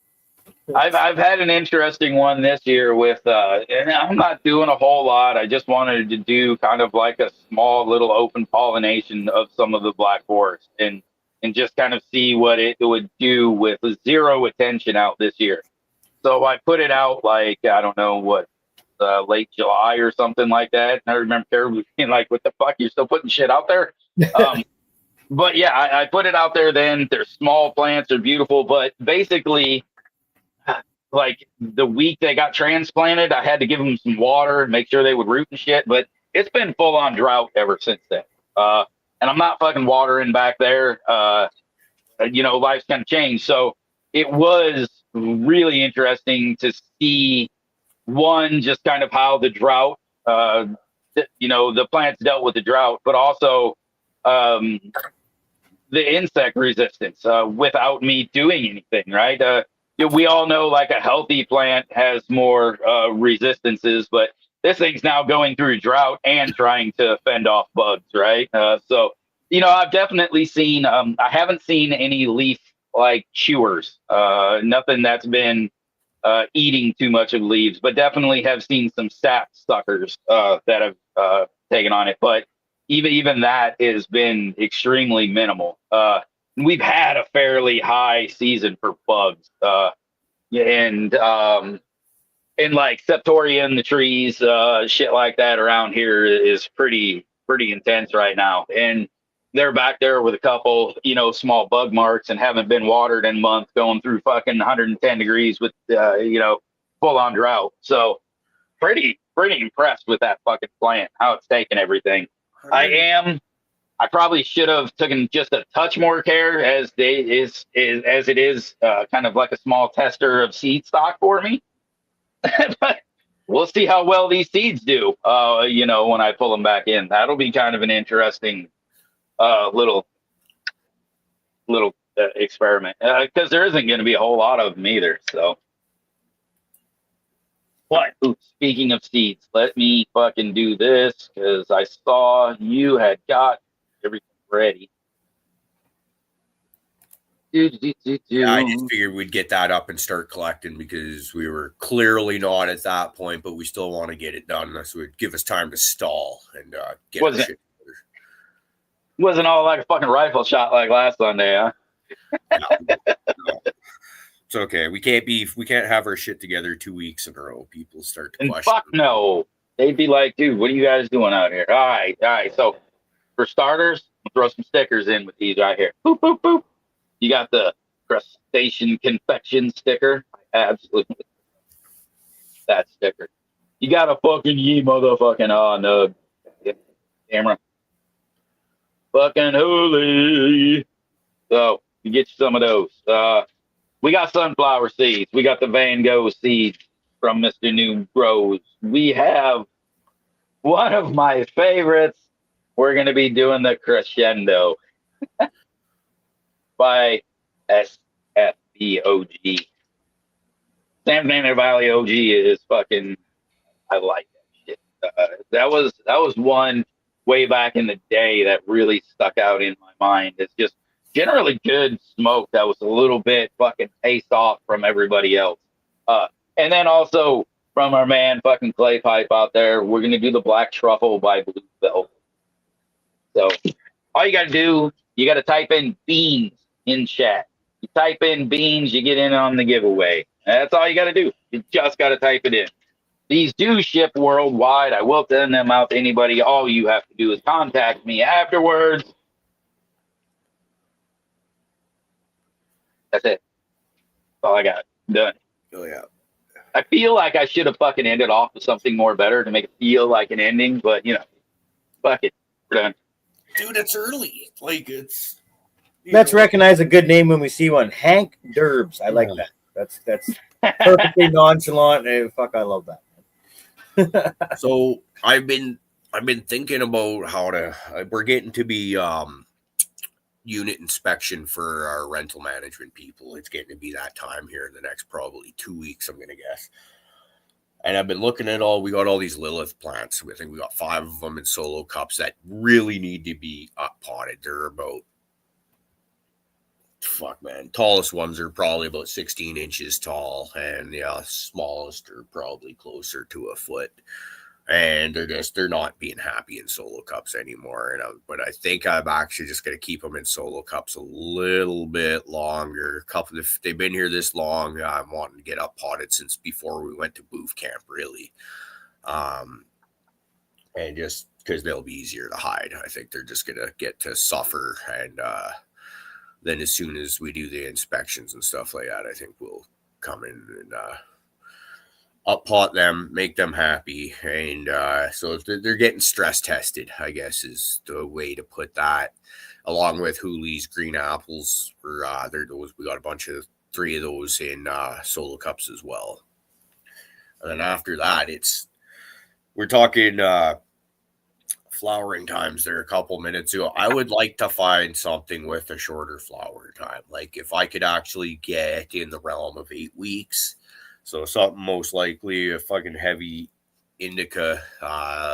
I've had an interesting one this year with and I'm not doing a whole lot. I just wanted to do kind of like a small little open pollination of some of the black forest and just kind of see what it would do with zero attention out this year. So I put it out like, I don't know what, late July or something like that. And I remember Caribou being like, what the fuck, you're still putting shit out there? But yeah, I put it out there then. They're small plants, they're beautiful, but basically like the week they got transplanted, I had to give them some water and make sure they would root and shit, but it's been full on drought ever since then. And I'm not fucking watering back there. Life's kind of changed. So it was really interesting to see one, just kind of how the drought, the plants dealt with the drought, but also the insect resistance without me doing anything, right? We all know like a healthy plant has more resistances, but this thing's now going through drought and trying to fend off bugs, right? So I've definitely seen, I haven't seen any leaf like chewers, nothing that's been eating too much of leaves, but definitely have seen some sap suckers that have taken on it. But even that has been extremely minimal. We've had a fairly high season for bugs, and like Septoria in the trees, shit like that around here is pretty intense right now. And they're back there with a couple, small bug marks and haven't been watered in a month, going through fucking 110 degrees with, full on drought. So pretty impressed with that fucking plant, how it's taken everything. I probably should have taken just a touch more care as it is kind of like a small tester of seed stock for me. But we'll see how well these seeds do, when I pull them back in. That'll be kind of an interesting little experiment, because there isn't going to be a whole lot of them either. So, but speaking of seeds, let me fucking do this, because I saw you had got everything ready. Yeah, I just figured we'd get that up and start collecting, because we were clearly not at that point, but we still want to get it done. So it'd give us time to stall and get our shit. Wasn't all like a fucking rifle shot like last Sunday, huh? No. It's okay. We can't have our shit together 2 weeks in a row. People start to question. Fuck no. They'd be like, dude, what are you guys doing out here? All right. So for starters, we'll throw some stickers in with these right here. Boop, boop, boop. You got the crustacean confection sticker. Absolutely. That sticker. You got a fucking ye motherfucking nug. Camera. Fucking holy. So you get you some of those. We got sunflower seeds. We got the Van Gogh seeds from Mr. New Grows. We have one of my favorites. We're going to be doing the Crescendo by SFB San Fernando Valley OG is fucking, I like that shit. That was one way back in the day that really stuck out in my mind. It's just generally good smoke that was a little bit fucking taste off from everybody else. And then also from our man fucking Clay Pipe out there, we're going to do the Black Truffle by Blue Belt. So all you got to do, you got to type in beans in chat. You type in beans, you get in on the giveaway. That's all you got to do. You just got to type it in. These do ship worldwide. I will send them out to anybody. All you have to do is contact me afterwards. That's it. That's all I got. Done. Oh, yeah. I feel like I should have fucking ended off with something more better to make it feel like an ending, but, fuck it. We're done. Dude, it's early. Like, it's... Let's recognize a good name when we see one. Hank Derbs. I like that. That's perfectly nonchalant. And fuck, I love that. So I've been thinking about how to. We're getting to be unit inspection for our rental management people. It's getting to be that time here in the next probably 2 weeks, I'm gonna guess. And I've been looking at we got all these Lilith plants. I think we got 5 of them in solo cups that really need to be up potted. They're about, fuck man, tallest ones are probably about 16 inches tall, and the smallest are probably closer to a foot. And they're not being happy in solo cups anymore. But I think I'm actually just going to keep them in solo cups a little bit longer. If they've been here this long, I'm wanting to get up potted since before we went to booth camp, really. And just because they'll be easier to hide. I think they're just going to get to suffer. And then as soon as we do the inspections and stuff like that, I think we'll come in and up pot them, make them happy. And so they're getting stress tested, I guess is the way to put that, along with Hooley's green apples. We got a bunch of 3 of those in solo cups as well. And then after that, we're talking flowering times there a couple minutes ago. I would like to find something with a shorter flower time. Like if I could actually get in the realm of 8 weeks. So something most likely a fucking heavy indica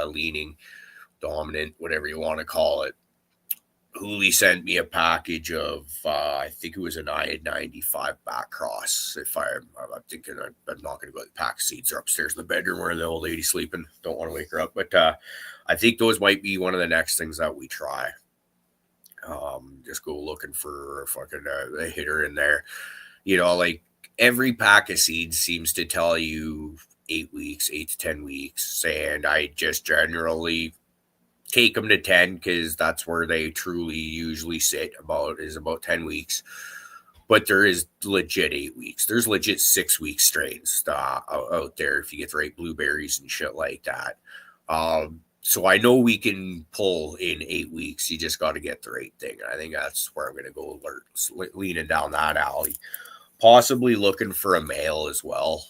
leaning, dominant, whatever you want to call it. Hooley sent me a package of, I think it was an IAD 95 back cross. I'm thinking I'm not going to go. The pack seeds are upstairs in the bedroom where the old lady's sleeping. Don't want to wake her up. But I think those might be one of the next things that we try. Just go looking for a fucking a hitter in there. Like, every pack of seeds seems to tell you 8 weeks, 8 to 10 weeks. And I just generally take them to 10 because that's where they truly usually sit about 10 weeks. But there is legit 8 weeks. There's legit 6 week strains out there if you get the right blueberries and shit like that. So I know we can pull in 8 weeks. You just got to get the right thing. I think that's where I'm going to go leaning down that alley. Possibly looking for a male as well.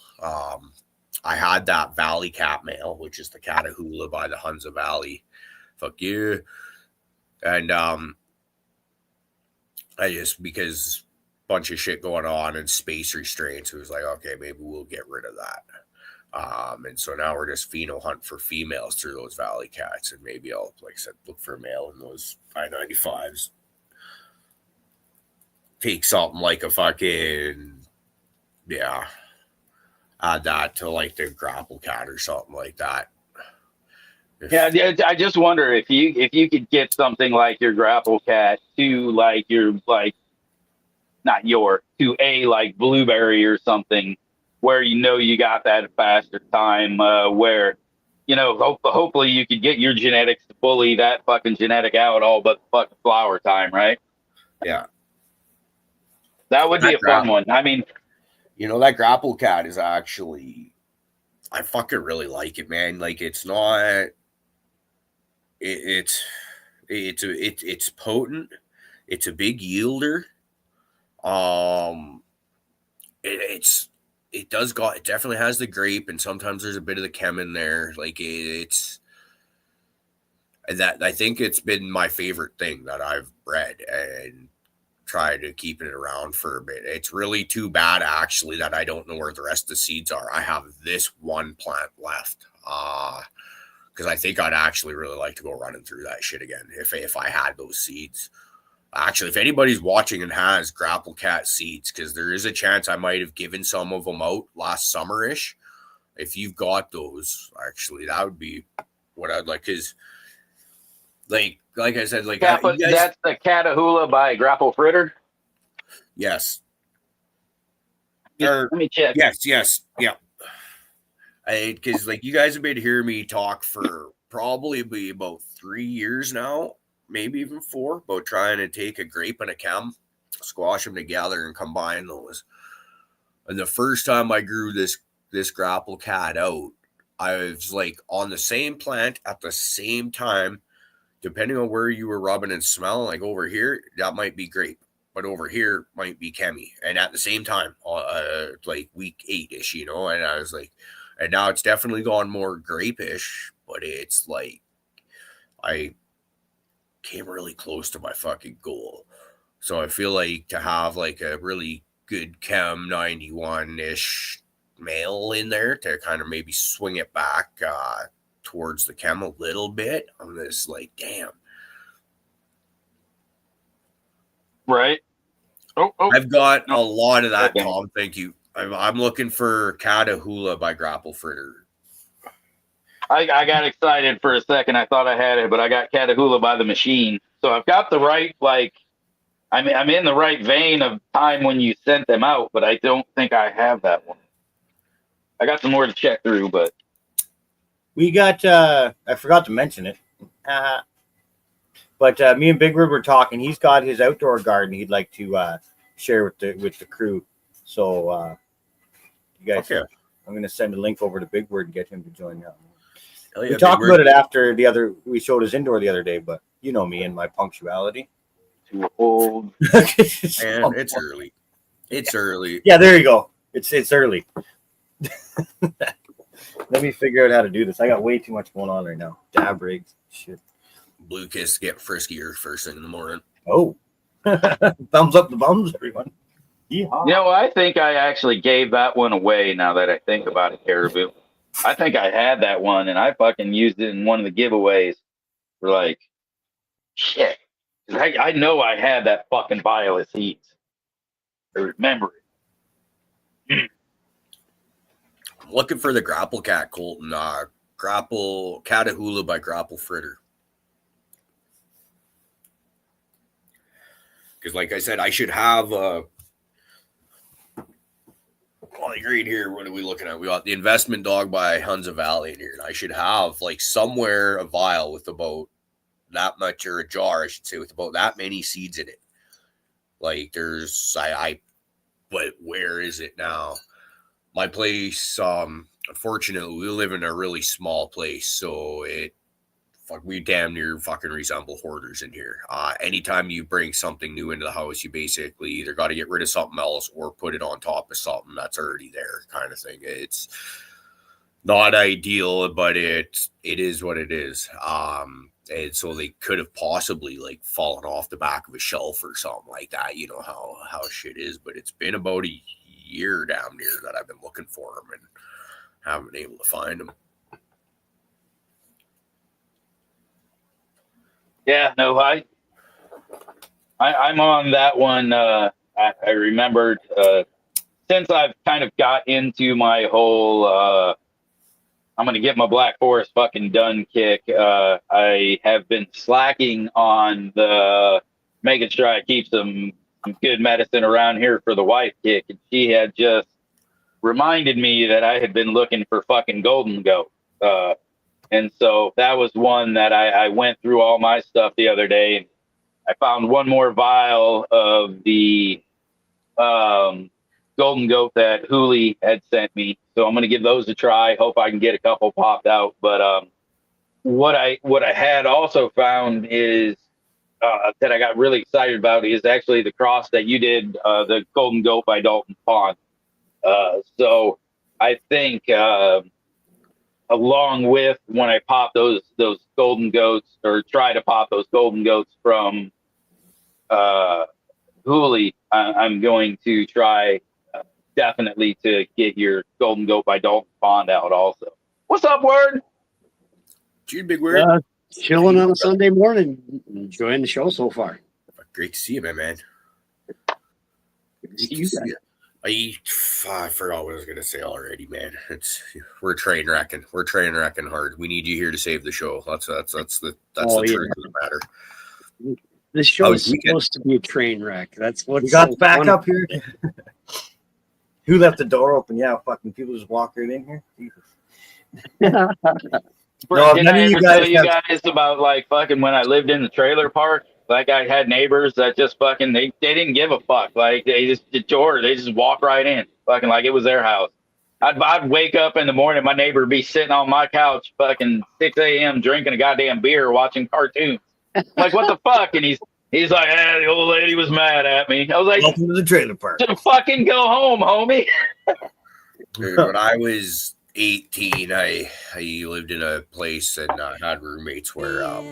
I had that Valley Cat male, which is the Catahoula by the Hunza Valley. Fuck you. And I just, because bunch of shit going on and space restraints, it was like, okay, maybe we'll get rid of that. And so now we're just pheno hunt for females through those Valley Cats, and maybe I'll, like I said, look for a male in those I-95s. Take something like a fucking, add that to like the grapple cat or something like that. Yeah, I just wonder if you could get something like your grapple cat to like your to a like blueberry or something, where you got that faster time, where hopefully you could get your genetics to bully that fucking genetic out all but the fucking flower time, right? Yeah, that would be a fun one. I mean, that grapple cat is actually, I fucking really like it, man. Like, it's not, it's potent. It's a big yielder. It definitely has the grape, and sometimes there's a bit of the chem in there. Like, it's that, I think it's been my favorite thing that I've bred and tried to keep it around for a bit. It's really too bad actually that I don't know where the rest of the seeds are. I have this one plant left. Because I think I'd actually really like to go running through that shit again if I had those seeds. Actually, if anybody's watching and has grapple cat seeds, because there is a chance I might have given some of them out last summer-ish. If you've got those, actually, that would be what I'd like. Because, like I said, like that's the Catahoula by Grapple Fritter. Yes. Let me check. Yes, yeah. Because like you guys have been hearing me talk for probably about 3 years now, maybe even 4, about trying to take a grape and a chem, squash them together and combine those. And the first time I grew this grapple cat out, I was like on the same plant at the same time, depending on where you were rubbing and smelling. Like over here, that might be grape, but over here might be chemi. And at the same time, like week 8-ish, and I was like, and now it's definitely gone more grape-ish, but it's like I came really close to my fucking goal. So I feel like to have like a really good chem 91-ish male in there to kind of maybe swing it back towards the chem a little bit, I'm just like, damn. Right. Oh. I've got a lot of that, Tom. Thank you. I'm looking for Catahoula by Grapple Fritter. I got excited for a second. I thought I had it, but I got Catahoula by the machine. So I've got the right, I'm in the right vein of time when you sent them out, but I don't think I have that one. I got some more to check through, but we got, I forgot to mention it. But me and Big Bird were talking. He's got his outdoor garden he'd like to share with the crew. So you guys, okay. I'm going to send a link over to Big Bird and get him to join now. Yeah, we talked about it after we showed his indoor the other day, but you know me and my punctuality. Too old. And it's early. It's early. Yeah, there you go. It's early. Let me figure out how to do this. I got way too much going on right now. Dab rigs. Shit. Blue Kiss get friskier first thing in the morning. Oh. Thumbs up the bums, everyone. Yeehaw. I think I actually gave that one away now that I think about it, Caribou. I think I had that one and I fucking used it in one of the giveaways for like, shit. I know I had that fucking vial of seeds. I remember it. I'm looking for the Grapple Cat, Colton. Grapple Catahoula by Grapple Fritter. Because like I said, I should have right here, what are we looking at? We got the Investment Dog by Hunza Valley in here. And I should have like somewhere a vial with about that much, or a jar, I should say, with about that many seeds in it. Like there's, but where is it now? My place, unfortunately, we live in a really small place, so we damn near fucking resemble hoarders in here. Anytime you bring something new into the house, you basically either got to get rid of something else or put it on top of something that's already there, kind of thing. It's not ideal, but it is what it is. And so they could have possibly like fallen off the back of a shelf or something like that. You know how shit is, but it's been about a year damn near that I've been looking for them and haven't been able to find them. Yeah, no, I'm on that one. I remembered since I've kind of got into my whole I'm gonna get my Black Forest fucking done kick. I have been slacking on the making sure I keep some good medicine around here for the wife kick, and she had just reminded me that I had been looking for fucking golden goat. And so that was one that I went through all my stuff the other day. And I found one more vial of the golden goat that Hooli had sent me. So I'm going to give those a try. Hope I can get a couple popped out. But what I had also found is that I got really excited about is actually the cross that you did, the golden goat by Dalton Pond. So I think along with when I pop those golden goats, or try to pop those golden goats from Hooli, I'm going to try definitely to get your golden goat by Dalton Pond out also. What's up, Word? Dude, Big Word. Chilling on a Sunday morning, enjoying the show so far. Great to see you, man. Good to see you guys. I forgot what I was gonna say already, man. We're train wrecking. We're train wrecking hard. We need you here to save the show. That's the truth of the matter. This show is supposed to be a train wreck. That's what we got back up here. Who left the door open? Yeah, fucking people just walk right in here. Jesus. No, did I ever tell you guys about like fucking when I lived in the trailer park? Like I had neighbors that just fucking they didn't give a fuck. Like they just walk right in, fucking like it was their house. I'd wake up in the morning, my neighbor would be sitting on my couch, fucking 6 a.m. drinking a goddamn beer, watching cartoons. Like what the fuck? And he's like, the old lady was mad at me. I was like, welcome to the trailer park. Just fucking go home, homie. Dude, when I was 18, I lived in a place and had roommates where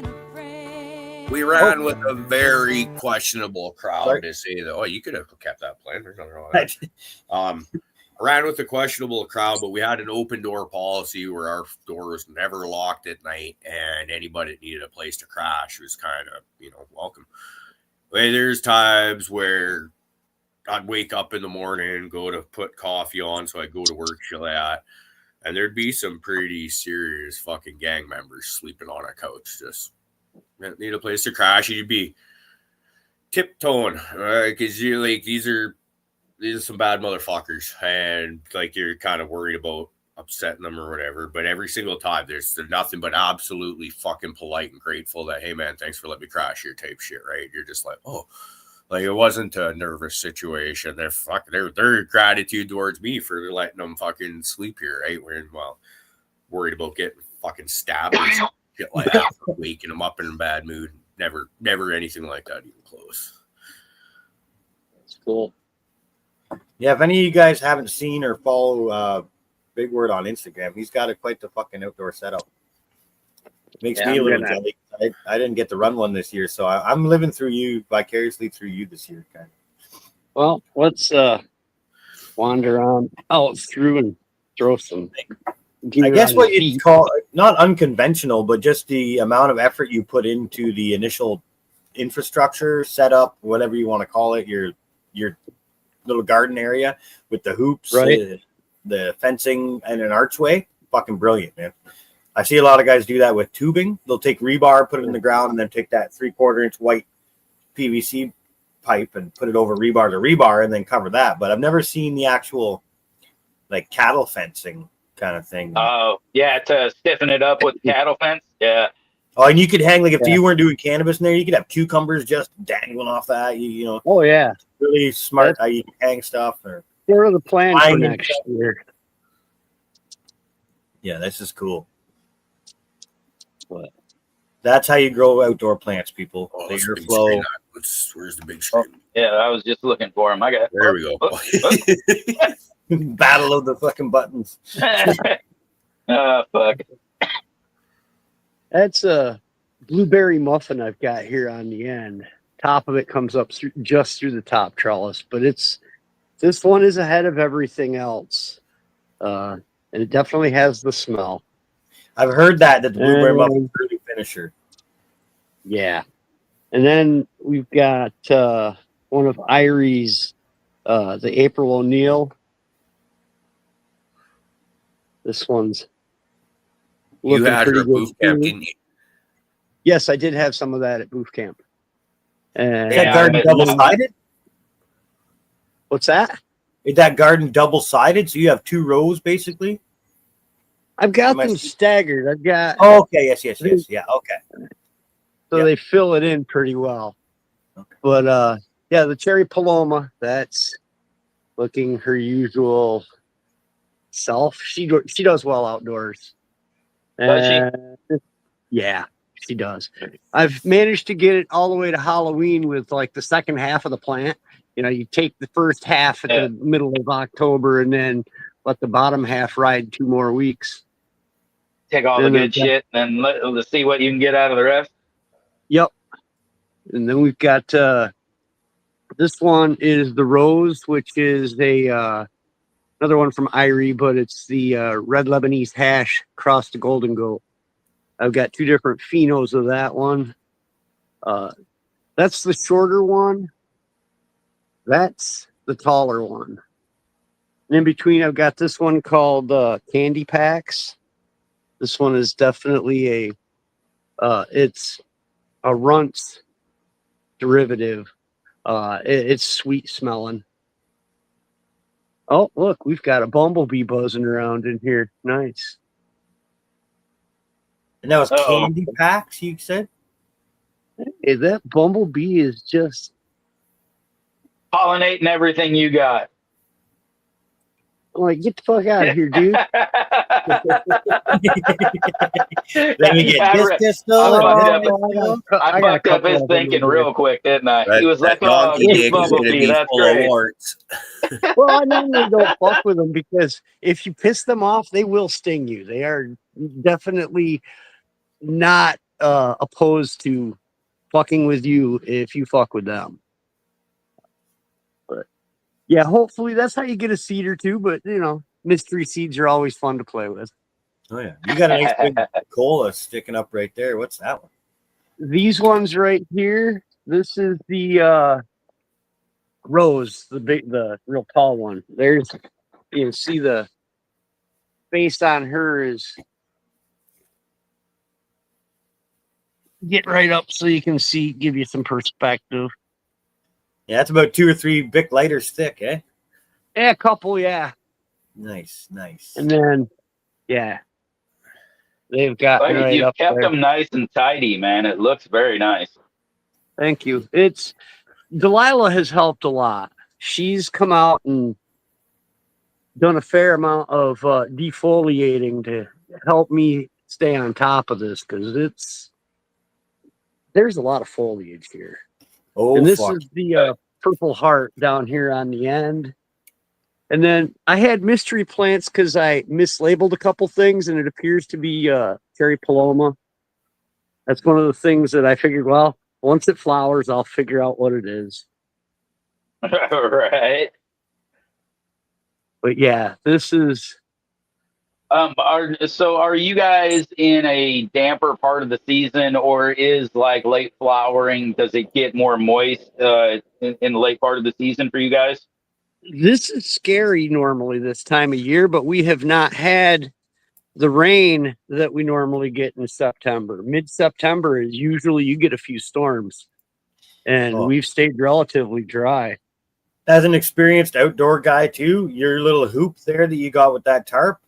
we ran with a very questionable crowd. To say that, you could have kept that plan. There's nothing wrong with that. I ran with a questionable crowd, but we had an open door policy where our door was never locked at night, and anybody that needed a place to crash was kind of, welcome. But there's times where I'd wake up in the morning, go to put coffee on, so I'd go to work, shit like that. And there'd be some pretty serious fucking gang members sleeping on a couch. Just need a place to crash. You'd be tiptoeing, right? Because you're like, these are some bad motherfuckers, and like you're kind of worried about upsetting them or whatever. But every single time, there's nothing but absolutely fucking polite and grateful that, hey man, thanks for letting me crash here type shit, right? You're just like, oh. Like, it wasn't a nervous situation. Their gratitude towards me for letting them fucking sleep here, right? We're worried about getting fucking stabbed or shit like that, for waking them up in a bad mood. Never anything like that, even close. That's cool. Yeah, if any of you guys haven't seen or follow Big Word on Instagram, he's got quite the fucking outdoor setup. Makes me a little jelly. I didn't get to run one this year, so I'm living through you, vicariously through you this year, kind of. Well, let's wander on out through and throw some. I guess what you'd call not unconventional, but just the amount of effort you put into the initial infrastructure setup, whatever you want to call it, your little garden area with the hoops, right? The fencing and an archway. Fucking brilliant, man. I see a lot of guys do that with tubing. They'll take rebar, put it in the ground, and then take that 3/4 inch white PVC pipe and put it over rebar to rebar and then cover that. But I've never seen the actual like cattle fencing kind of thing. Oh, yeah, to stiffen it up with cattle fence. Yeah. Oh, and you could hang like if Yeah. you weren't doing cannabis in there, you could have cucumbers just dangling off that. You know, Oh yeah, really smart how you can hang stuff. Or sort of the plan for Flying and next year. yeah, this is cool. What? That's how you grow outdoor plants, people. Oh, The it's a big airflow. screen. Where's the big screen? Yeah, I was just looking for him. I got There we go. Battle of the fucking buttons. Oh fuck. That's a blueberry muffin I've got here on the end. Top of it comes up just through the top trellis, but this one is ahead of everything else, and it definitely has the smell. I've heard that the blueberry And- muffin early finisher. Yeah, and then we've got one of Irie's, the April O'Neil. This one's You looking had her pretty at good booth camp, too. didn't you? Yes, I did have some of that at booth camp. And Is that Yeah, garden I- double sided? what's that? Is that garden double sided? So you have 2 rows basically? I've got Am I them see- staggered. I've got Oh, okay. Yes. Yeah. Okay. so yeah. they fill it in pretty well. Okay. But yeah, the cherry paloma, that's looking her usual self. She does well outdoors. Does she? Yeah, she does. I've managed to get it all the way to Halloween with like the second half of the plant. You know, you take the first half at Yeah. the middle of October and then let the bottom half ride 2 more weeks. Take all the And then- good shit and let's see what you can get out of the rest. Yep. And then we've got this one is the Rose, which is a another one from Irie, but it's the red Lebanese hash cross to Golden Goat. I've got 2 different phenos of that one. That's the shorter one. That's the taller one. And in between, I've got this one called Candy Packs. This one is definitely it's a Runts derivative. It's sweet smelling. Oh, look, we've got a bumblebee buzzing around in here. Nice. And that was Uh-oh. candy packs, you said? Hey, that bumblebee is just Pollinating everything you got. I'm like, get the fuck out of here, dude. Then we get Yeah, this right. pistol. I and fucked this up. pistol. I got a fucked up couple his of them thinking in here. real quick, didn't I? That, He was like, that "Oh, donkey this dick is gonna bumblebee, be that's full of great." warts. Well, I normally don't fuck with them because if you piss them off, they will sting you. They are definitely not opposed to fucking with you if you fuck with them. But yeah, hopefully that's how you get a seed or two. But you know, mystery seeds are always fun to play with. Oh, yeah. You got a nice big cola sticking up right there. What's that one? These ones right here. This is the Rose, the real tall one. There's you can see the face on her is get right up so you can see, give you some perspective. Yeah, that's about 2 or 3 Bic lighters thick, eh? Yeah, a couple, yeah. Nice. And then yeah. They've got Like, right you've up kept there. them nice and tidy, man. It looks very nice. Thank you. It's Delilah has helped a lot. She's come out and done a fair amount of defoliating to help me stay on top of this because there's a lot of foliage here. Oh, And this fuck. is the Purple Heart down here on the end. And then I had mystery plants because I mislabeled a couple things, and it appears to be cherry paloma. That's one of the things that I figured, well, once it flowers, I'll figure out what it is. Right. But yeah, this is Are you guys in a damper part of the season, or is like late flowering? Does it get more moist in the late part of the season for you guys? this is scary normally this time of year, but we have not had the rain that we normally get in September. Mid-September is usually you get a few storms, and Oh. we've stayed relatively dry. As an experienced outdoor guy too, your little hoop there that you got with that tarp,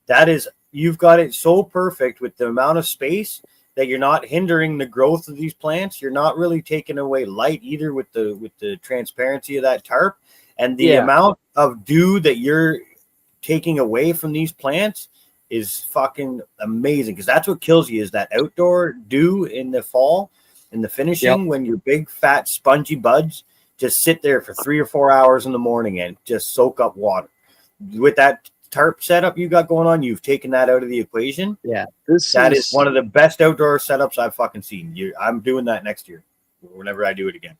that is, you've got it so perfect with the amount of space. that you're not hindering the growth of these plants. You're not really taking away light either with the transparency of that tarp, and the amount of dew that you're taking away from these plants is fucking amazing, because that's what kills you is that outdoor dew in the fall in the finishing when your big fat spongy buds just sit there for 3 or 4 hours in the morning and just soak up water. With that tarp setup you got going on, you've taken that out of the equation. Yeah, that is one of the best outdoor setups I've fucking seen. I'm doing that next year whenever I do it again.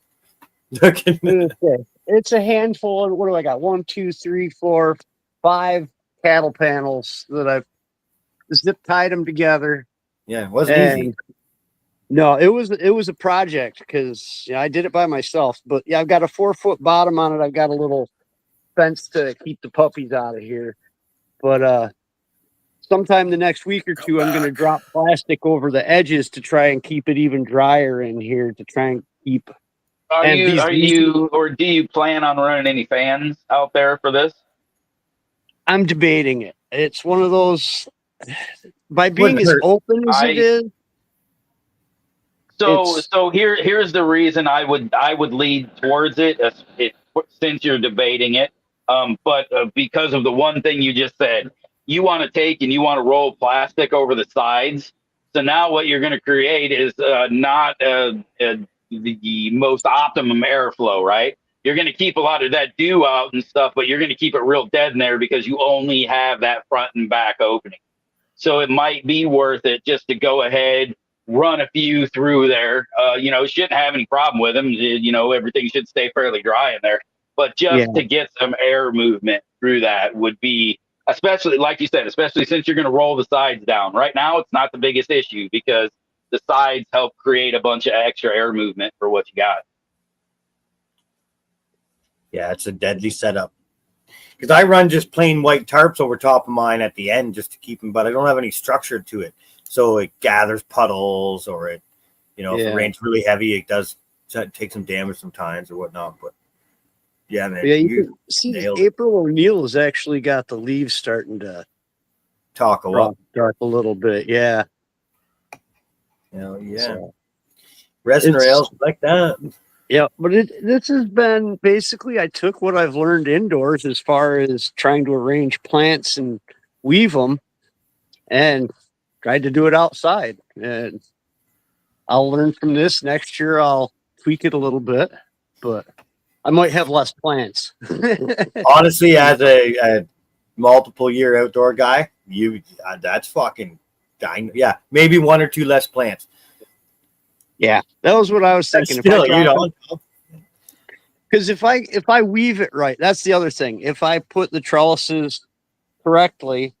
It's a handful of, what do I got? 1, 2, 3, 4, 5 cattle panels that I've zip tied them together. Yeah, it wasn't easy. No, it was a project because I did it by myself. But yeah, I've got a 4-foot bottom on it. I've got a little fence to keep the puppies out of here. But sometime the next week or two, I'm going to drop plastic over the edges to try and keep it even drier in here to try and keep. Do you plan on running any fans out there for this? I'm debating it. It's one of those, by being as open as it is. So here's the reason I would lead towards it, since you're debating it. But because of the one thing you just said, you want to take and you want to roll plastic over the sides. So now what you're going to create is not the most optimum airflow, right? You're going to keep a lot of that dew out and stuff, but you're going to keep it real dead in there because you only have that front and back opening. So it might be worth it just to go ahead, run a few through there. Shouldn't have any problem with them. Everything should stay fairly dry in there. But just to get some air movement through that would be, especially like you said, especially since you're going to roll the sides down. Right now, it's not the biggest issue because the sides help create a bunch of extra air movement for what you got. Yeah, it's a deadly setup. Because I run just plain white tarps over top of mine at the end just to keep them, but I don't have any structure to it. So it gathers puddles, or if it rains really heavy, it does take some damage sometimes or whatnot. But yeah, man. Yeah, you can see April O'Neil has actually got the leaves starting to talk a lot, dark a little bit. Yeah. Yeah. So, resin rails like that. Yeah, but this has been basically, I took what I've learned indoors as far as trying to arrange plants and weave them, and tried to do it outside. And I'll learn from this. Next year I'll tweak it a little bit, but I might have less plants. Honestly, as a multiple year outdoor guy, that's fucking dying. Yeah, maybe 1 or 2 less plants. Yeah, that was what I was thinking. Still, because if I weave it right, that's the other thing. If I put the trellises correctly,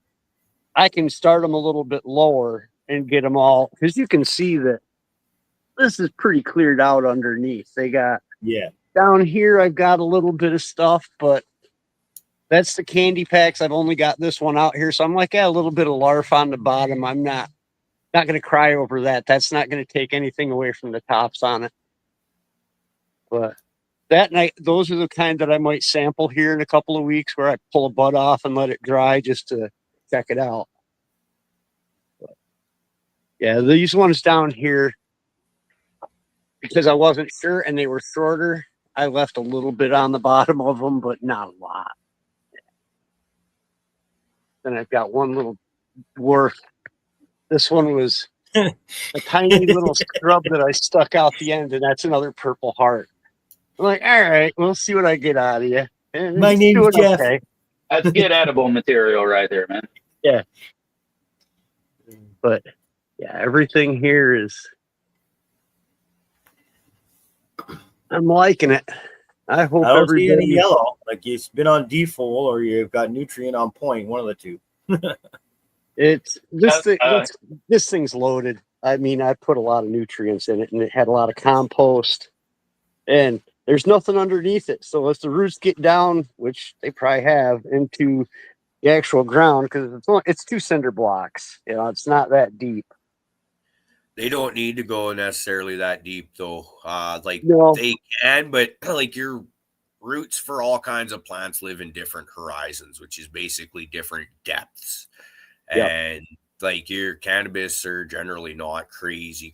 I can start them a little bit lower and get them all, because you can see that this is pretty cleared out underneath. They got down here. I've got a little bit of stuff, but that's the candy packs. I've only got this one out here, so I'm like, a little bit of larf on the bottom. I'm not going to cry over that. That's not going to take anything away from the tops on it. But that night, those are the kind that I might sample here in a couple of weeks, where I pull a bud off and let it dry just to check it out. But yeah, these ones down here, because I wasn't sure and they were shorter, I left a little bit on the bottom of them, but not a lot. Then I've got one little dwarf. This one was a tiny little scrub that I stuck out the end, and that's another purple heart. I'm like, all right, we'll see what I get out of you. And my name is Jeff. Okay. That's good edible material right there, man. Yeah. But yeah, everything here is, I'm liking it. I hope I don't see any everybody yellow. Like you've been on default or you've got nutrient on point, one of the two. It's this thing's loaded. I mean, I put a lot of nutrients in it, and it had a lot of compost, and there's nothing underneath it. So as the roots get down, which they probably have, into the actual ground, because it's 2 cinder blocks. It's not that deep. They don't need to go necessarily that deep, though. No. They can, but like your roots for all kinds of plants live in different horizons, which is basically different depths. Yep. And like your cannabis are generally not crazy.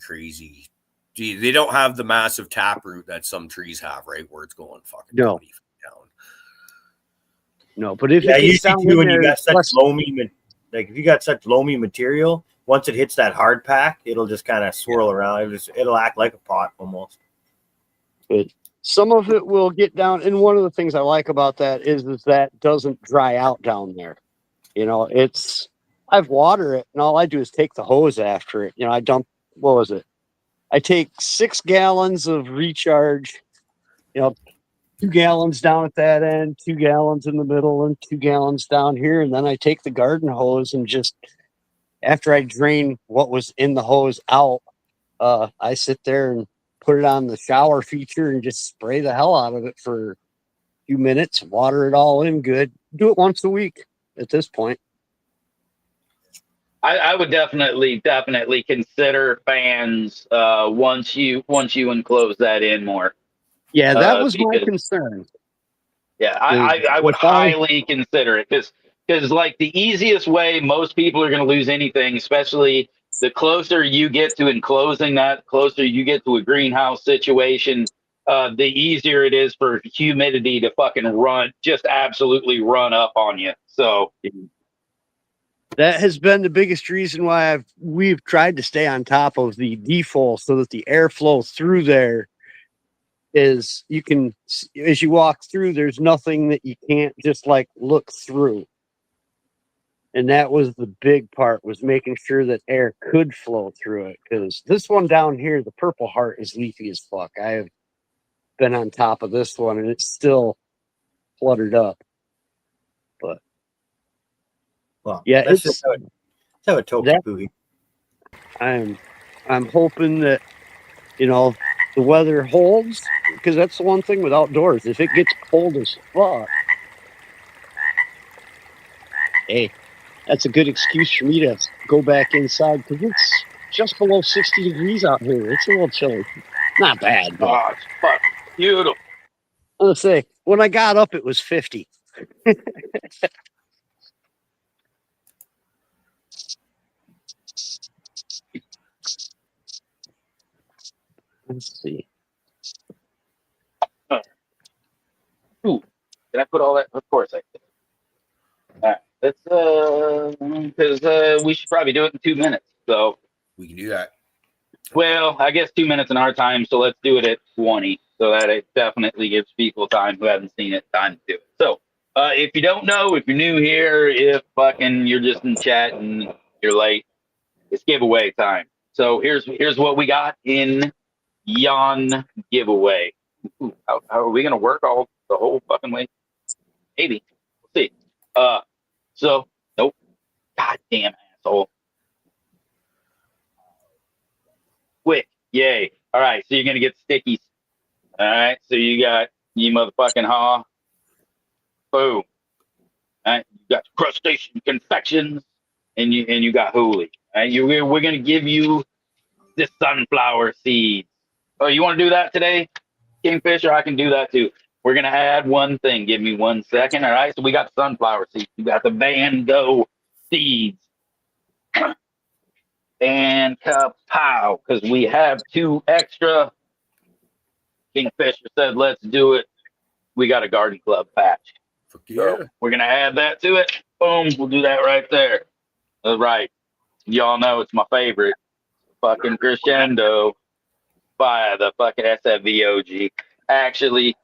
They don't have the massive taproot that some trees have, right? Where it's going fucking No. 20 feet down. No, but if Yeah, it gets usually down too, in when you there, got such loamy, like if you got such loamy material, once it hits that hard pack, it'll just kind of swirl around. It'll act like a pot almost. but some of it will get down. And one of the things I like about that is that doesn't dry out down there. You know, I've water it, and all I do is take the hose after it. You know, I dump, what was it? I take 6 gallons of recharge, you know, 2 gallons down at that end, 2 gallons in the middle, and 2 gallons down here. And then I take the garden hose and just, after I drain what was in the hose out, I sit there and put it on the shower feature and just spray the hell out of it for a few minutes, water it all in good. Do it once a week at this point. I would definitely consider fans once you enclose that in more. Yeah, that was my because- concern. Yeah, I would If I- highly consider it because like the easiest way most people are going to lose anything, especially the closer you get to enclosing that, closer you get to a greenhouse situation, the easier it is for humidity to fucking just absolutely run up on you. So That has been the biggest reason why we've tried to stay on top of the default so that the airflow through there is, you can, as you walk through, there's nothing that you can't just like look through. And that was the big part, was making sure that air could flow through it. Because this one down here, the Purple Heart, is leafy as fuck. I have been on top of this one and it's still fluttered up. But Well, yeah, let's it's, have a toki that- pookie. I'm hoping that, you know, the weather holds, because that's the one thing with outdoors. If it gets cold as fuck, hey, that's a good excuse for me to go back inside, because it's just below 60 degrees out here. It's a little chilly. Not bad, but oh, it's fucking beautiful. I'm gonna say, when I got up, it was 50. Let's see. Did I put all that? Of course I did. All right, let's because we should probably do it in 2 minutes. So, We can do that. well, I guess 2 minutes in our time. So let's do it at 20, so that it definitely gives people time who haven't seen it time to do it. So, if you don't know, if you're new here, if fucking you're just in chat and you're late, it's giveaway time. So here's what we got in Yon giveaway. Ooh, how are we gonna work all the whole fucking way? Maybe. We'll see. So nope. Goddamn asshole. Quick. Yay. All right. So you're gonna get stickies. All right. So you got you motherfucking haw. Boom. All right. You got crustacean confections, and you got Hooli. All right. We're gonna give you the sunflower seeds. Oh, you want to do that today, Kingfisher? I can do that too. We're gonna add one thing. Give me 1 second. All right. So we got sunflower seeds. We got the Van Gogh seeds. And kapow, because we have 2 extra. Kingfisher said, "Let's do it." We got a garden club patch. Fuck yeah. So we're gonna add that to it. Boom. We'll do that right there. That's right. Y'all know it's my favorite. Fucking Crescendo by the fucking SFVOG. Actually,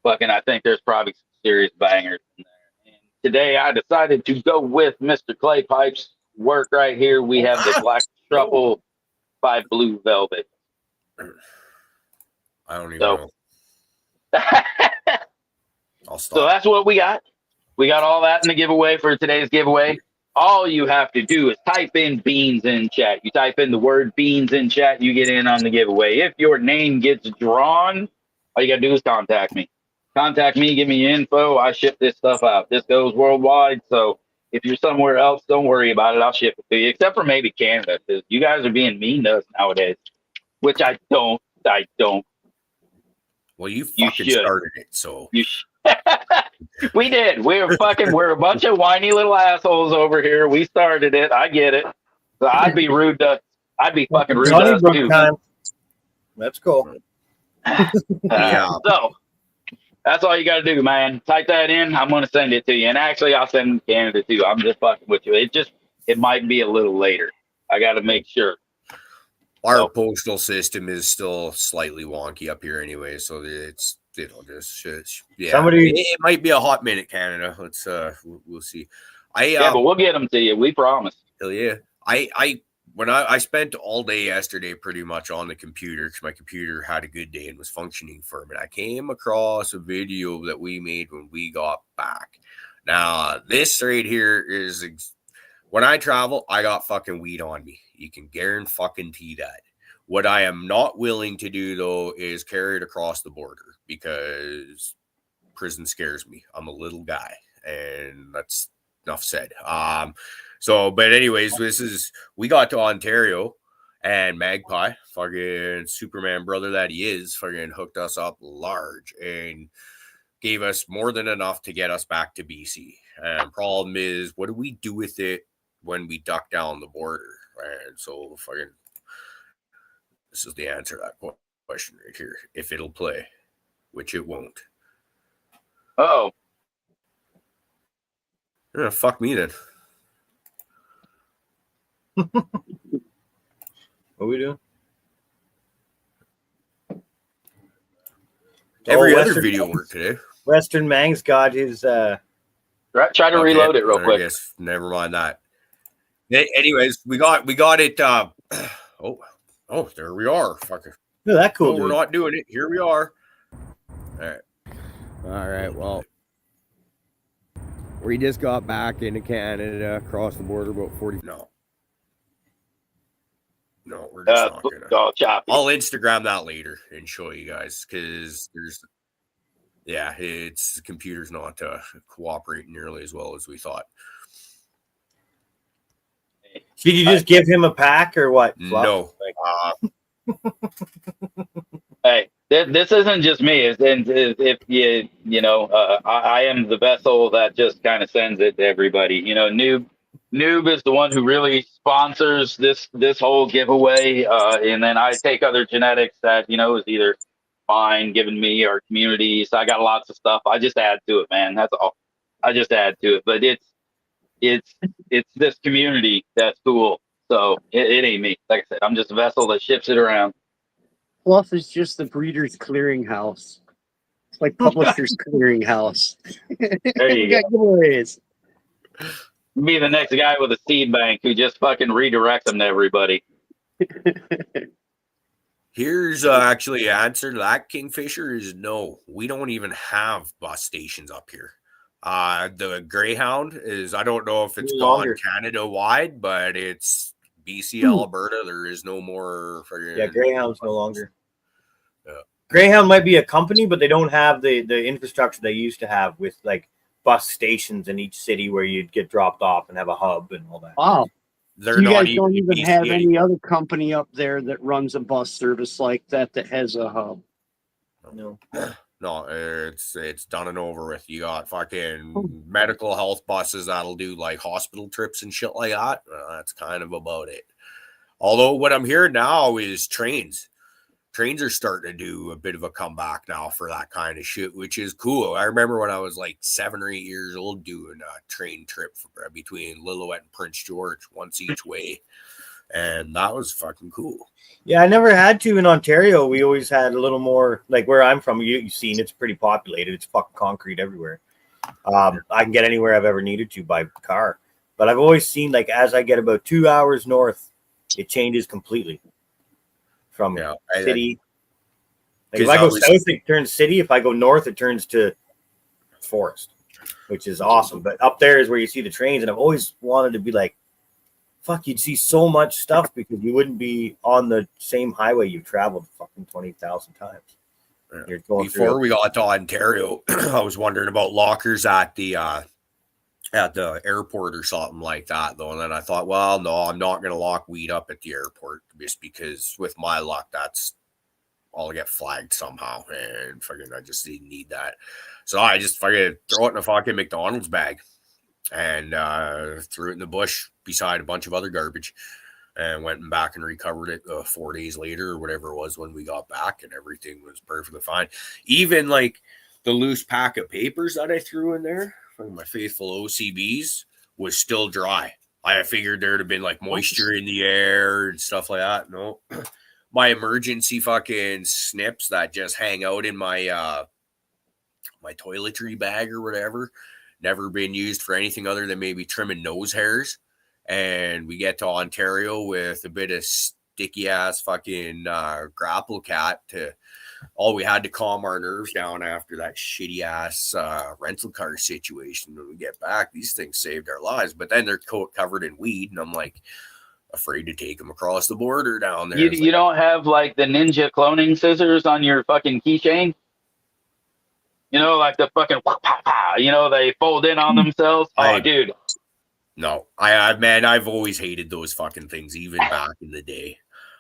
fucking, I think there's probably some serious bangers in there. And today I decided to go with Mr. Clay Pipe's work right here. We have the Black Truffle by Blue Velvet. I don't even So- know. I'll stop. So that's what we got. We got all that in the giveaway for today's giveaway. All you have to do is type in beans in chat. You type in the word beans in chat, you get in on the giveaway. If your name gets drawn, all you got to do is contact me. Contact me, give me your info. I ship this stuff out. This goes worldwide. So if you're somewhere else, don't worry about it. I'll ship it to you, except for maybe Canada, because you guys are being mean to us nowadays, which I don't. Well, you You fucking should. started it, so You We did. We're a bunch of whiny little assholes over here. We started it. I get it. So I'd be fucking rude to us Donnybrook too. time. Let's go. Yeah. So that's all you got to do, man. Type that in. I'm going to send it to you. And actually, I'll send Canada too. I'm just fucking with you. It might be a little later. I got to make sure. Our postal system is still slightly wonky up here anyway, so it might be a hot minute, Canada. Let's we'll see. But we'll get them to you. We promise. Hell yeah. I spent all day yesterday pretty much on the computer because my computer had a good day and was functioning for me. And I came across a video that we made when we got back. Now, this right here is when I travel, I got fucking weed on me. You can guarantee that. What I am not willing to do, though, is carry it across the border because prison scares me. I'm a little guy, and that's enough said. But anyways, we got to Ontario, and Magpie, fucking Superman brother that he is, fucking hooked us up large and gave us more than enough to get us back to BC. And problem is, what do we do with it when we duck down the border? And so fucking this is the answer to that question right here. If it'll play, which it won't. Oh. Fuck me then. What we doing? Every other video worked today. Western Mang's got his Try to reload it real quick. Yes, never mind that. Anyways, we got it. Oh, there we are. Fucker. Look at that cool. We're not doing it. Here we are. All right. Well, we just got back into Canada, across the border about 40. No, we're just not gonna. Choppy. I'll Instagram that later and show you guys because the computer's not cooperating nearly as well as we thought. Did you just give him a pack or what? No. Hey, this isn't just me. If I am the vessel that just kind of sends it to everybody. Noob is the one who really sponsors this whole giveaway, and then I take other genetics that is either mine, given me, or community. So I got lots of stuff. I just add to it, man. That's all. I just add to it, but it's this community that's cool. So it ain't me. Like I said, I'm just a vessel that ships it around. Plus, it's just the Breeders' Clearinghouse. It's like Publishers' Clearinghouse. There you go. Giveaways. Be the next guy with a seed bank who just fucking redirects them to everybody. Here's actually an answer to that, Kingfisher, is no. We don't even have bus stations up here. The Greyhound is, I don't know if it's gone Canada wide, but it's BC, Alberta. There is no more. Greyhound's no longer. Greyhound might be a company, but they don't have the infrastructure they used to have with like bus stations in each city where you'd get dropped off and have a hub and all that. Wow. They're So you not guys don't even BC have anymore. any other company up there that runs a bus service like that has a hub. No. No, it's done and over with. You got fucking medical health buses that'll do like hospital trips and shit like that. Well, that's kind of about it. Although what I'm hearing now is trains. Trains are starting to do a bit of a comeback now for that kind of shit, which is cool. I remember when I was like 7 or 8 years old doing a train trip between Lillooet and Prince George, once each way. And that was fucking cool. Yeah, I never had to in Ontario. We always had a little more, like where I'm from, you've seen it's pretty populated. It's fucking concrete everywhere. I can get anywhere I've ever needed to by car. But I've always seen, like, as I get about 2 hours north, it changes completely from city. Like if I go south, it turns city. If I go north, it turns to forest, which is awesome. But up there is where you see the trains. And I've always wanted to be like, fuck, you'd see so much stuff because you wouldn't be on the same highway you've traveled fucking 20,000 times. Yeah. Before we got to Ontario, I was wondering about lockers at the airport or something like that, though. And then I thought, well, no, I'm not going to lock weed up at the airport just because with my luck, that's I'll get flagged somehow, and fucking I just didn't need that. So I just fucking throw it in a fucking McDonald's bag and threw it in the bush beside a bunch of other garbage, and went back and recovered it 4 days later or whatever it was when we got back, and everything was perfectly fine. Even like the loose pack of papers that I threw in there from my faithful OCBs was still dry. I figured there'd have been like moisture in the air and stuff like that. No, my emergency fucking snips that just hang out in my my toiletry bag or whatever, never been used for anything other than maybe trimming nose hairs. And we get to Ontario with a bit of sticky ass fucking grapple cat to all we had to calm our nerves down after that shitty ass rental car situation. When we get back, these things saved our lives, but then they're covered in weed, and I'm like afraid to take them across the border down there. You don't have like the ninja cloning scissors on your fucking keychain? You know, like the fucking, you know, they fold in on themselves. Oh, dude. No, I've always hated those fucking things, even back in the day.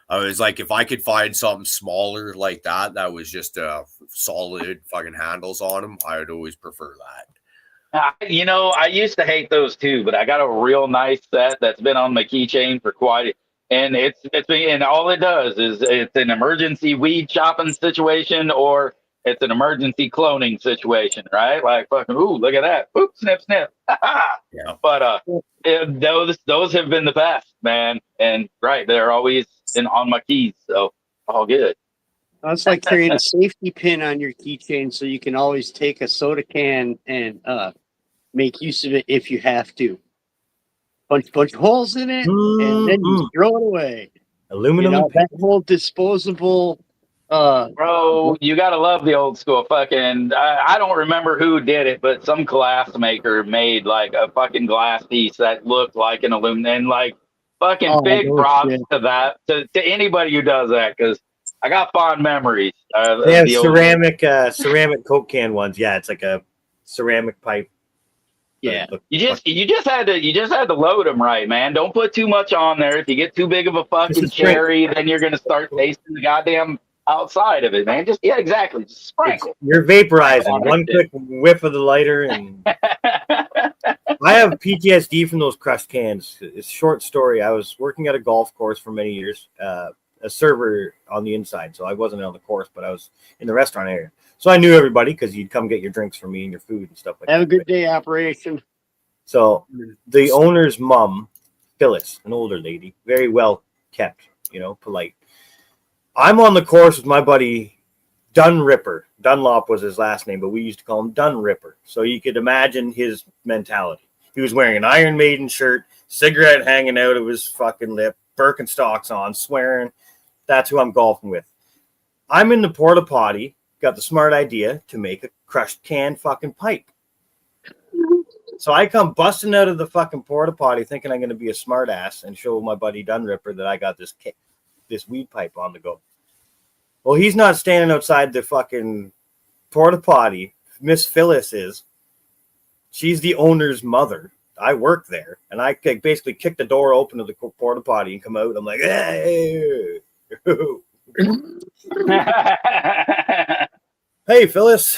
I was like, if I could find something smaller like that was just solid fucking handles on them, I would always prefer that. You know, I used to hate those too, but I got a real nice set that's been on my keychain for and it's been, and all it does is it's an emergency weed shopping situation, or it's an emergency cloning situation, right? Like fucking, ooh, look at that. Oop, snip, snip. Yeah. But those have been the best, man. And right, they're always on my keys, so all good. That's like carrying a safety pin on your keychain, so you can always take a soda can and make use of it if you have to. Bunch of holes in it, and then you throw it away. Aluminum. You know, that whole disposable. Bro, you gotta love the old school fucking. I don't remember who did it, but some glass maker made like a fucking glass piece that looked like an aluminum, and like fucking big props to that, to anybody who does that, because I got fond memories. They have ceramic Coke can ones. Yeah, it's like a ceramic pipe. Yeah, you just had to load them right, man. Don't put too much on there. If you get too big of a fucking cherry, then you're gonna start tasting the goddamn outside of it, man. Exactly. Just sprinkle. You're vaporizing. One quick whiff of the lighter, and I have PTSD from those crushed cans. It's a short story. I was working at a golf course for many years, a server on the inside, so I wasn't on the course, but I was in the restaurant area. So I knew everybody because you'd come get your drinks from me and your food and stuff like that. Have a good day, operation. So the owner's mom, Phyllis, an older lady, very well kept, polite. I'm on the course with my buddy Dunripper. Dunlop was his last name, but we used to call him Dunripper. So you could imagine his mentality. He was wearing an Iron Maiden shirt, cigarette hanging out of his fucking lip, Birkenstocks on, swearing. That's who I'm golfing with. I'm in the porta potty, got the smart idea to make a crushed can fucking pipe. So I come busting out of the fucking porta potty thinking I'm going to be a smart ass and show my buddy Dunripper that I got this weed pipe on the go. Well, he's not standing outside the fucking porta potty. Miss Phyllis is. She's the owner's mother. I work there, and I basically kick the door open of the porta potty and come out. I'm like, hey, hey, Phyllis,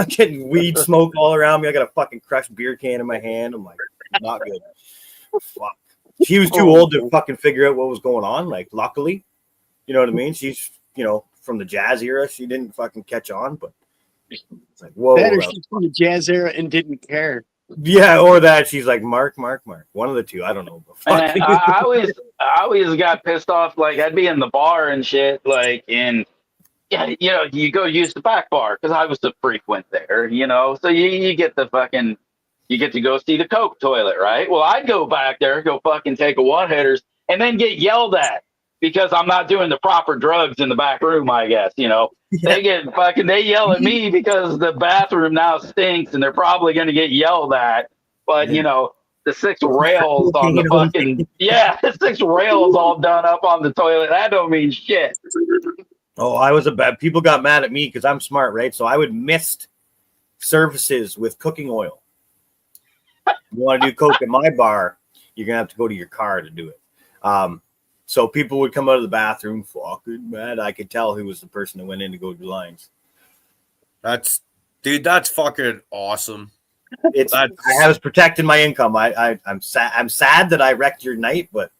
getting weed smoke all around me. I got a fucking crushed beer can in my hand. I'm like, not good. Fuck. She was too old to fucking figure out what was going on. Like, luckily, you know what I mean? She's, from the jazz era. She didn't fucking catch on, but it's like, whoa. Better she's from the jazz era and didn't care. Yeah, or that she's like, Mark. One of the two. I don't know. I always got pissed off. Like, I'd be in the bar and shit, like, and yeah, you go use the back bar because I was the frequent there, so you get to go see the Coke toilet, right? Well, I'd go back there, go fucking take a one-hitters, and then get yelled at because I'm not doing the proper drugs in the back room, I guess, Yeah. They yell at me because the bathroom now stinks and they're probably going to get yelled at. But, the 6 rails on the fucking, the 6 rails all done up on the toilet, that don't mean shit. Oh, I was people got mad at me because I'm smart, right? So I would mist surfaces with cooking oil. You want to do Coke in my bar, you're going to have to go to your car to do it. So people would come out of the bathroom fucking mad. I could tell who was the person that went in to go do lines. That's fucking awesome. I was protecting my income. I'm sad that I wrecked your night, but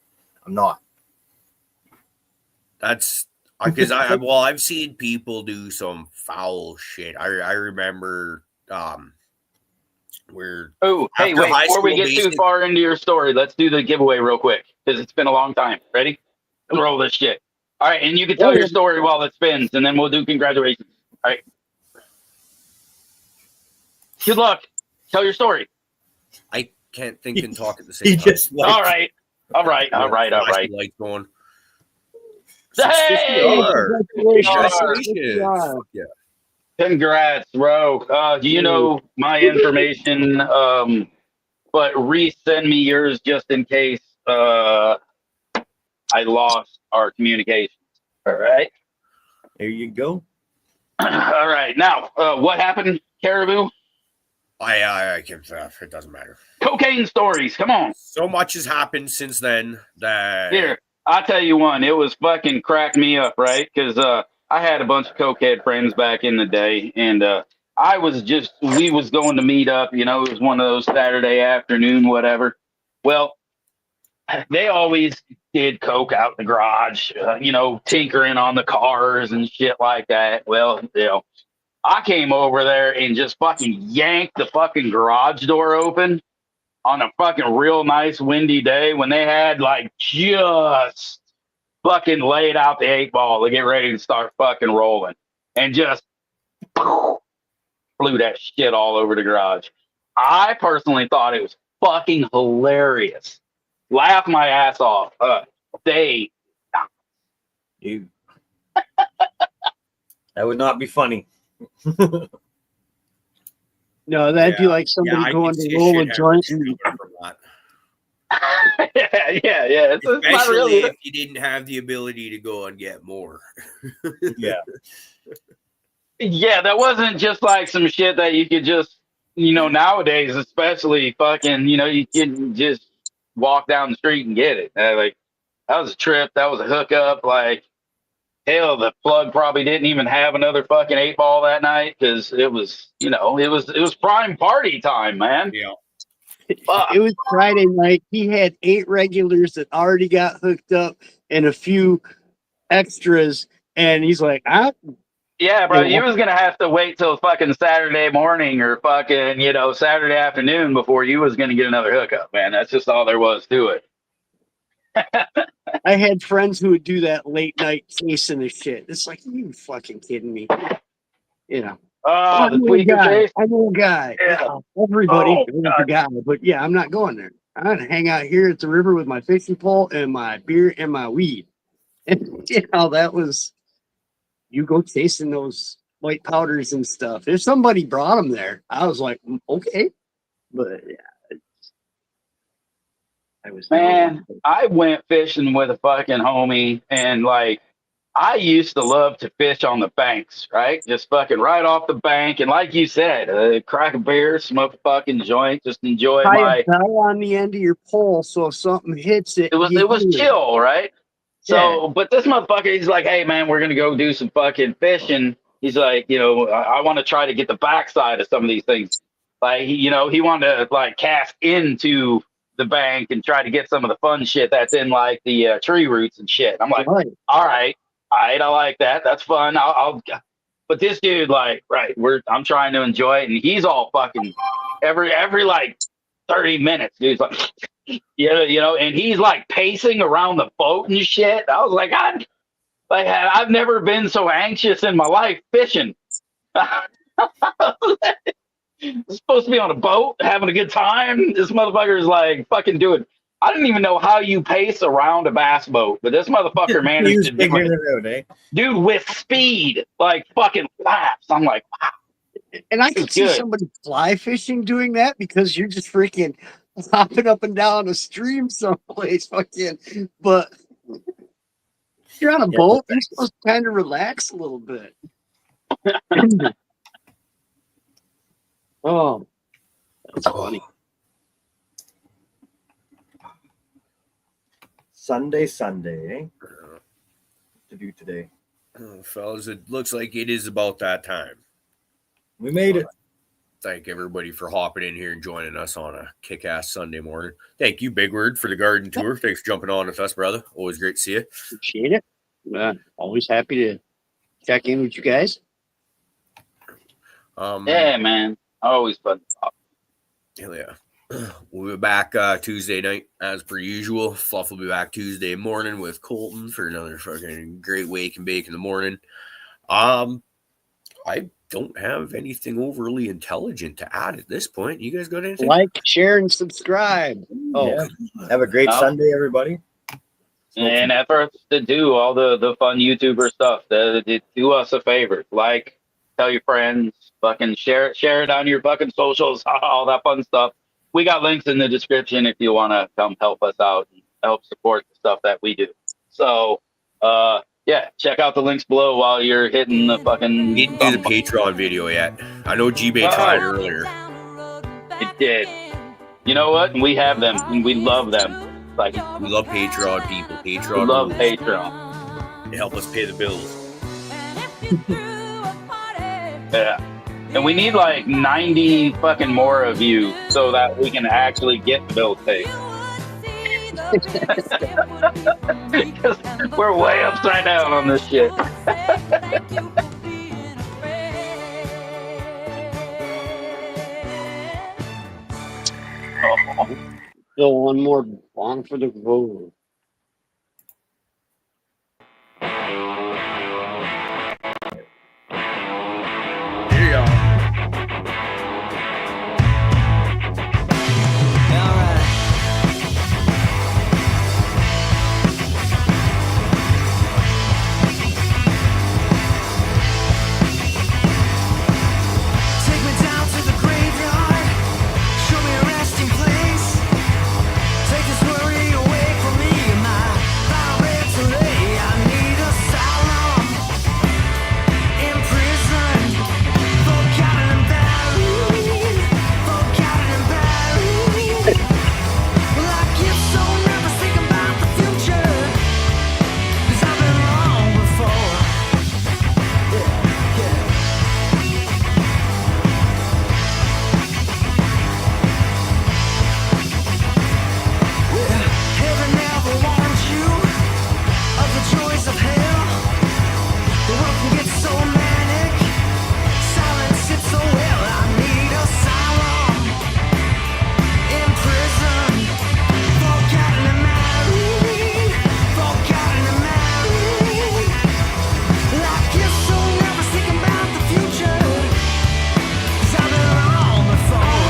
I'm not. That's because I've seen people do some foul shit. I remember where Oh, hey, after wait, high before we school, get too basically- far into your story, let's do the giveaway real quick because it's been a long time. Ready? Roll this shit. All right, and you can tell your story while it spins, and then we'll do congratulations. All right. Good luck. Tell your story. I can't think and talk at the same He time. just like, All right. Lights going. Hey! Congratulations. Fuck yeah. Congrats, bro. Do you know my information? But resend me yours just in case I lost our communications. All right. there you go. All right. Now, what happened, Caribou? I can't. It doesn't matter. Cocaine stories. Come on. So much has happened since then that Here, I'll tell you one. It was fucking cracked me up, right? Because I had a bunch of cokehead friends back in the day, and we was going to meet up. You know, it was one of those Saturday afternoon, whatever. Well, they always did coke out in the garage, tinkering on the cars and shit like that. Well, I came over there and just fucking yanked the fucking garage door open on a fucking real nice windy day when they had like just fucking laid out the 8-ball to get ready to start fucking rolling, and just flew that shit all over the garage. I personally thought it was fucking hilarious. Laugh my ass off. They You. That would not be funny. No, that'd be like I somebody can going see to a roll a shit joint. happening from that. yeah. It's not Especially really. if you didn't have the ability to go and get more. Yeah. Yeah, that wasn't just like some shit that you could just, nowadays, especially fucking, you can just walk down the street and get it. Like, that was a trip. That was a hookup. Like, hell, the plug probably didn't even have another fucking 8-ball that night because it was, it was prime party time, man. Yeah. Fuck. It was Friday night. He had 8 regulars that already got hooked up and a few extras. And he's like, Yeah, bro, Yeah. you was gonna have to wait till fucking Saturday morning or fucking, Saturday afternoon before you was gonna get another hookup, man. That's just all there was to it. I had friends who would do that late night chasing the shit. It's like, you fucking kidding me? Oh, the I know a tweaker guy. chase. I know a guy. Yeah. Everybody Oh, knows a guy. But yeah, I'm not going there. I'm gonna hang out here at the river with my fishing pole and my beer and my weed. And that was, you go chasing those white powders and stuff. If somebody brought them there, I was like, okay. But yeah, I was Man, I went fishing with a fucking homie, and like, I used to love to fish on the banks, right? Just fucking right off the bank, and like you said, crack a beer, smoke a fucking joint, just enjoy tie my. a bell on the end of your pole, so if something hits it, It was you hear it. chill, right? So, but this motherfucker, he's like, hey man, we're gonna go do some fucking fishing. He's like, I want to try to get the backside of some of these things. Like, he wanted to like cast into the bank and try to get some of the fun shit that's in like the tree roots and shit. I'm like, Right. all right, I like that. That's fun. I'll. But this dude, like, right, I'm trying to enjoy it, and he's all fucking every like 30 minutes, dude's like, and he's like pacing around the boat and shit. I was like, I've never been so anxious in my life fishing. Supposed to be on a boat having a good time. This motherfucker is like fucking doing. I didn't even know how you pace around a bass boat, but this motherfucker managed to do figuring it. it out, eh? Dude, with speed, like fucking flaps. I'm like, wow. And I could see Good. somebody fly fishing doing that because you're just freaking hopping up and down a stream someplace, fucking. But if you're on a boat, you're supposed to kind of relax a little bit. Oh, that's funny. Sunday, eh? What to do today? Fellas, it looks like it is about that time. We made it. Thank everybody for hopping in here and joining us on a kick-ass Sunday morning. Thank you, Big Word, for the garden tour. Thanks for jumping on with us, brother. Always great to see you. Appreciate it. Always happy to check in with you guys. Yeah, man. Always fun to talk. Hell yeah. We'll be back Tuesday night as per usual. Fluff will be back Tuesday morning with Colton for another fucking great wake and bake in the morning. I don't have anything overly intelligent to add at this point. You guys got anything? Like, share, and subscribe. Oh, Yeah. Have a great Sunday, everybody. And efforts to do all the fun YouTuber stuff. Do us a favor. Like, tell your friends, fucking share it on your fucking socials, all that fun stuff. We got links in the description if you want to come help us out and help support the stuff that we do. So, yeah, check out the links below while you're hitting the fucking. We didn't do the Patreon video yet. I know G-Bay tried earlier. It did. You know what? We have them and we love them. Like, we love Patreon people. we Patreon. love rules. Patreon. They help us pay the bills. Yeah. And we need like 90 fucking more of you so that we can actually get the bills paid. Because we're way upside down on this shit. still one more bong for the road. Here you go. Take me down to the graveyard, show me a resting place. Take this worry away from me, my final bed to lay. I need asylum in prison, forgotten and buried, forgotten and buried. Well, I get so nervous thinking about the future, 'cause I've been wrong before. Yeah. Heaven never warned you of the joys of hell. The world can get so manic, silence sits so well. I need asylum in prison, forgotten and married, forgotten and married. I get so nervous thinking about the future, 'cause I've been wrong before.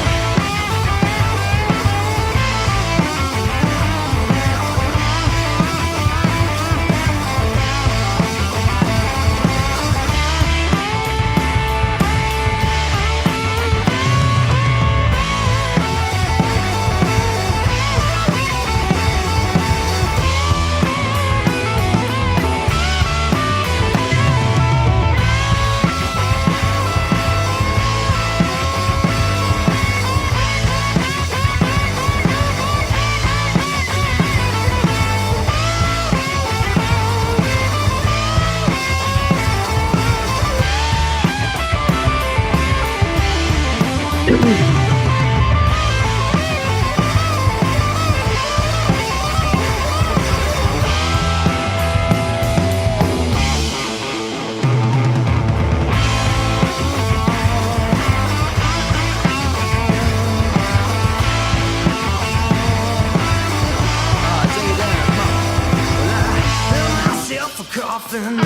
Built myself a coffin and I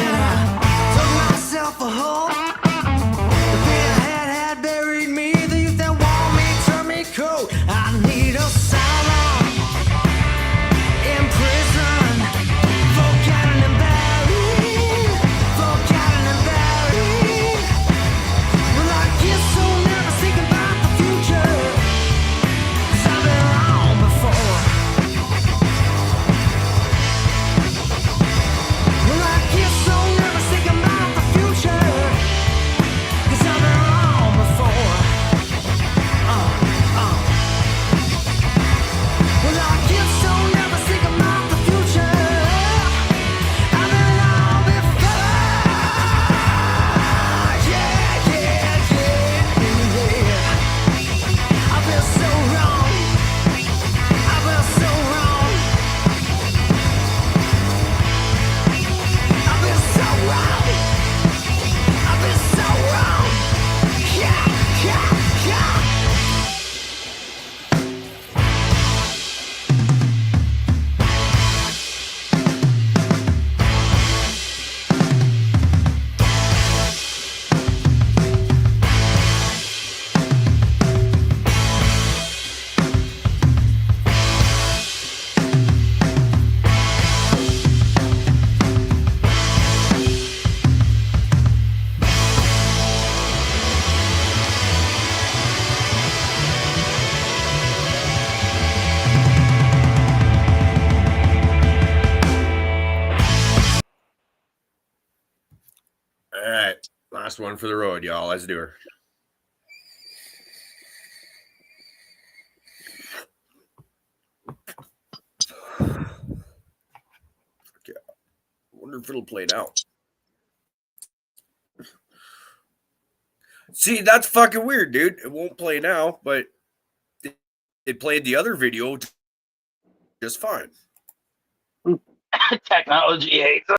dug myself a hole. The pain I had buried me. The youth that walked last one for the road, y'all. Let's do her. Okay. I wonder if it'll play now. See, that's fucking weird, dude. It won't play now, but it played the other video just fine. Technology hates us.